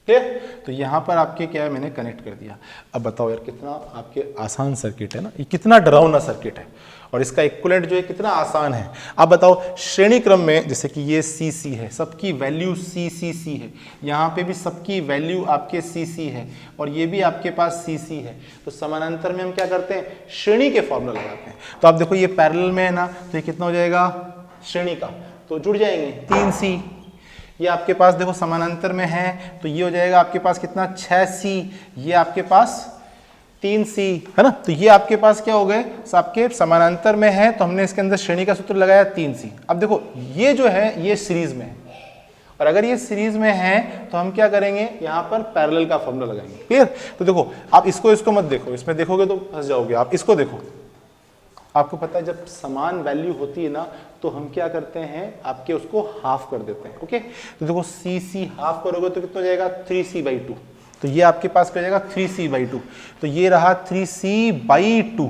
ठीक। तो यहां पर आपके क्या है मैंने कनेक्ट कर दिया। अब बताओ यार कितना आपके आसान सर्किट है ना, ये कितना डरावना सर्किट है, और इसका इक्विवेलेंट जो है कितना आसान है। अब बताओ श्रेणी क्रम में जैसे कि ये CC है, सबकी वैल्यू CCC है, यहाँ पे भी सबकी वैल्यू आपके CC है, और ये भी आपके पास CC है। तो समानांतर में हम क्या करते हैं, श्रेणी के फॉर्मूला लगाते हैं। तो आप देखो ये पैरेलल में है ना, तो ये कितना हो जाएगा श्रेणी का, तो जुड़ जाएंगे 3C। ये आपके पास देखो समानांतर में है, तो ये हो जाएगा आपके पास कितना 6C, ये आपके पास 3C, है ना। तो ये आपके पास क्या हो गए, आपके समानांतर में है, तो हमने इसके अंदर श्रेणी का सूत्र लगाया 3C। अब देखो ये जो है ये सीरीज में है, और अगर ये सीरीज में है तो हम क्या करेंगे, यहाँ पर पैरेलल का फॉर्मूला लगाएंगे, क्लियर। तो देखो आप इसको मत देखो, इसमें देखोगे तो फंस जाओगे। आप इसको देखो, आपको पता है जब समान वैल्यू होती है ना तो हम क्या करते हैं, आपके उसको हाफ कर देते हैं, ओके। तो देखो CC हाफ करोगे तो कितना हो जाएगा 3C/2, तो ये आपके पास क्या हो जाएगा 3C/2, तो ये रहा 3C/2।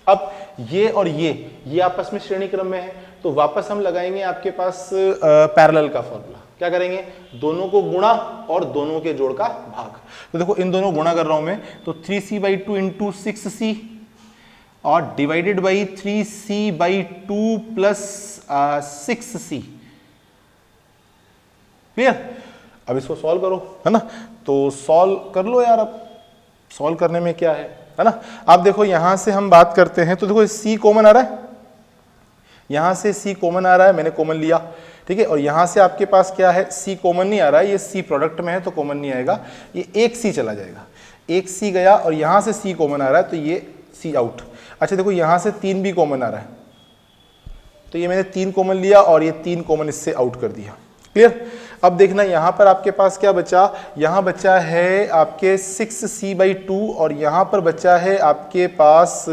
अब ये और ये आपस में श्रेणी क्रम में है, तो वापस हम लगाएंगे आपके पास पैरेलल का फॉर्मूला। क्या करेंगे, दोनों को गुणा और दोनों के जोड़ का भाग। तो देखो इन दोनों गुणा कर रहा हूं मैं, तो 3C/2 इंटू 6C और divided by 3C/2 plus 6C, clear. अब इसको सॉल्व करो, है ना। तो सॉल्व कर लो यार, अब सॉल्व करने में क्या है ना। आप देखो यहां से हम बात करते हैं, तो देखो C कॉमन आ रहा है, यहां से C कॉमन आ रहा है, मैंने कॉमन लिया, ठीक है। और यहां से आपके पास क्या है, C कॉमन नहीं आ रहा है, ये C प्रोडक्ट में है तो कॉमन नहीं आएगा, ये 1C चला जाएगा, 1C गया, और यहां से C कॉमन आ रहा है तो ये C आउट। अच्छा देखो यहां से 3 भी कॉमन आ रहा है, तो ये मैंने 3 कॉमन लिया और ये 3 कॉमन इससे आउट कर दिया, क्लियर। अब देखना यहां पर आपके पास क्या बचा, यहां बचा है आपके 6C/2, और यहां पर बचा है आपके पास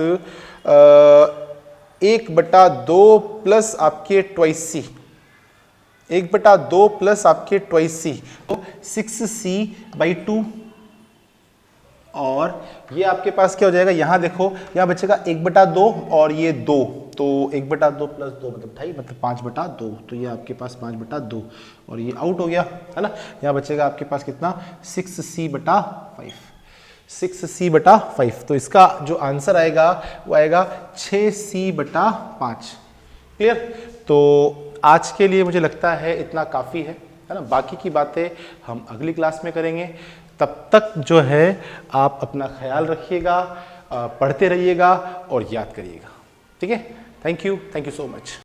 1/2 प्लस आपके 2C, 1/2 प्लस आपके 2C, तो 6C/2, और ये आपके पास क्या हो जाएगा, यहां देखो यहां बचेगा 1/2 और ये 2, तो 1/2 प्लस 2 मतलब 2.5, मतलब 5/2, तो ये आपके पास 5/2, और ये आउट हो गया, है ना। यहाँ बचेगा आपके पास कितना 6C/5, 6C/5। तो इसका जो आंसर आएगा वो आएगा 6C/5, क्लियर। तो आज के लिए मुझे लगता है इतना काफ़ी है ना। बाकी की बातें हम अगली क्लास में करेंगे। तब तक जो है आप अपना ख्याल रखिएगा, पढ़ते रहिएगा और याद करिएगा, ठीक है। Thank you so much.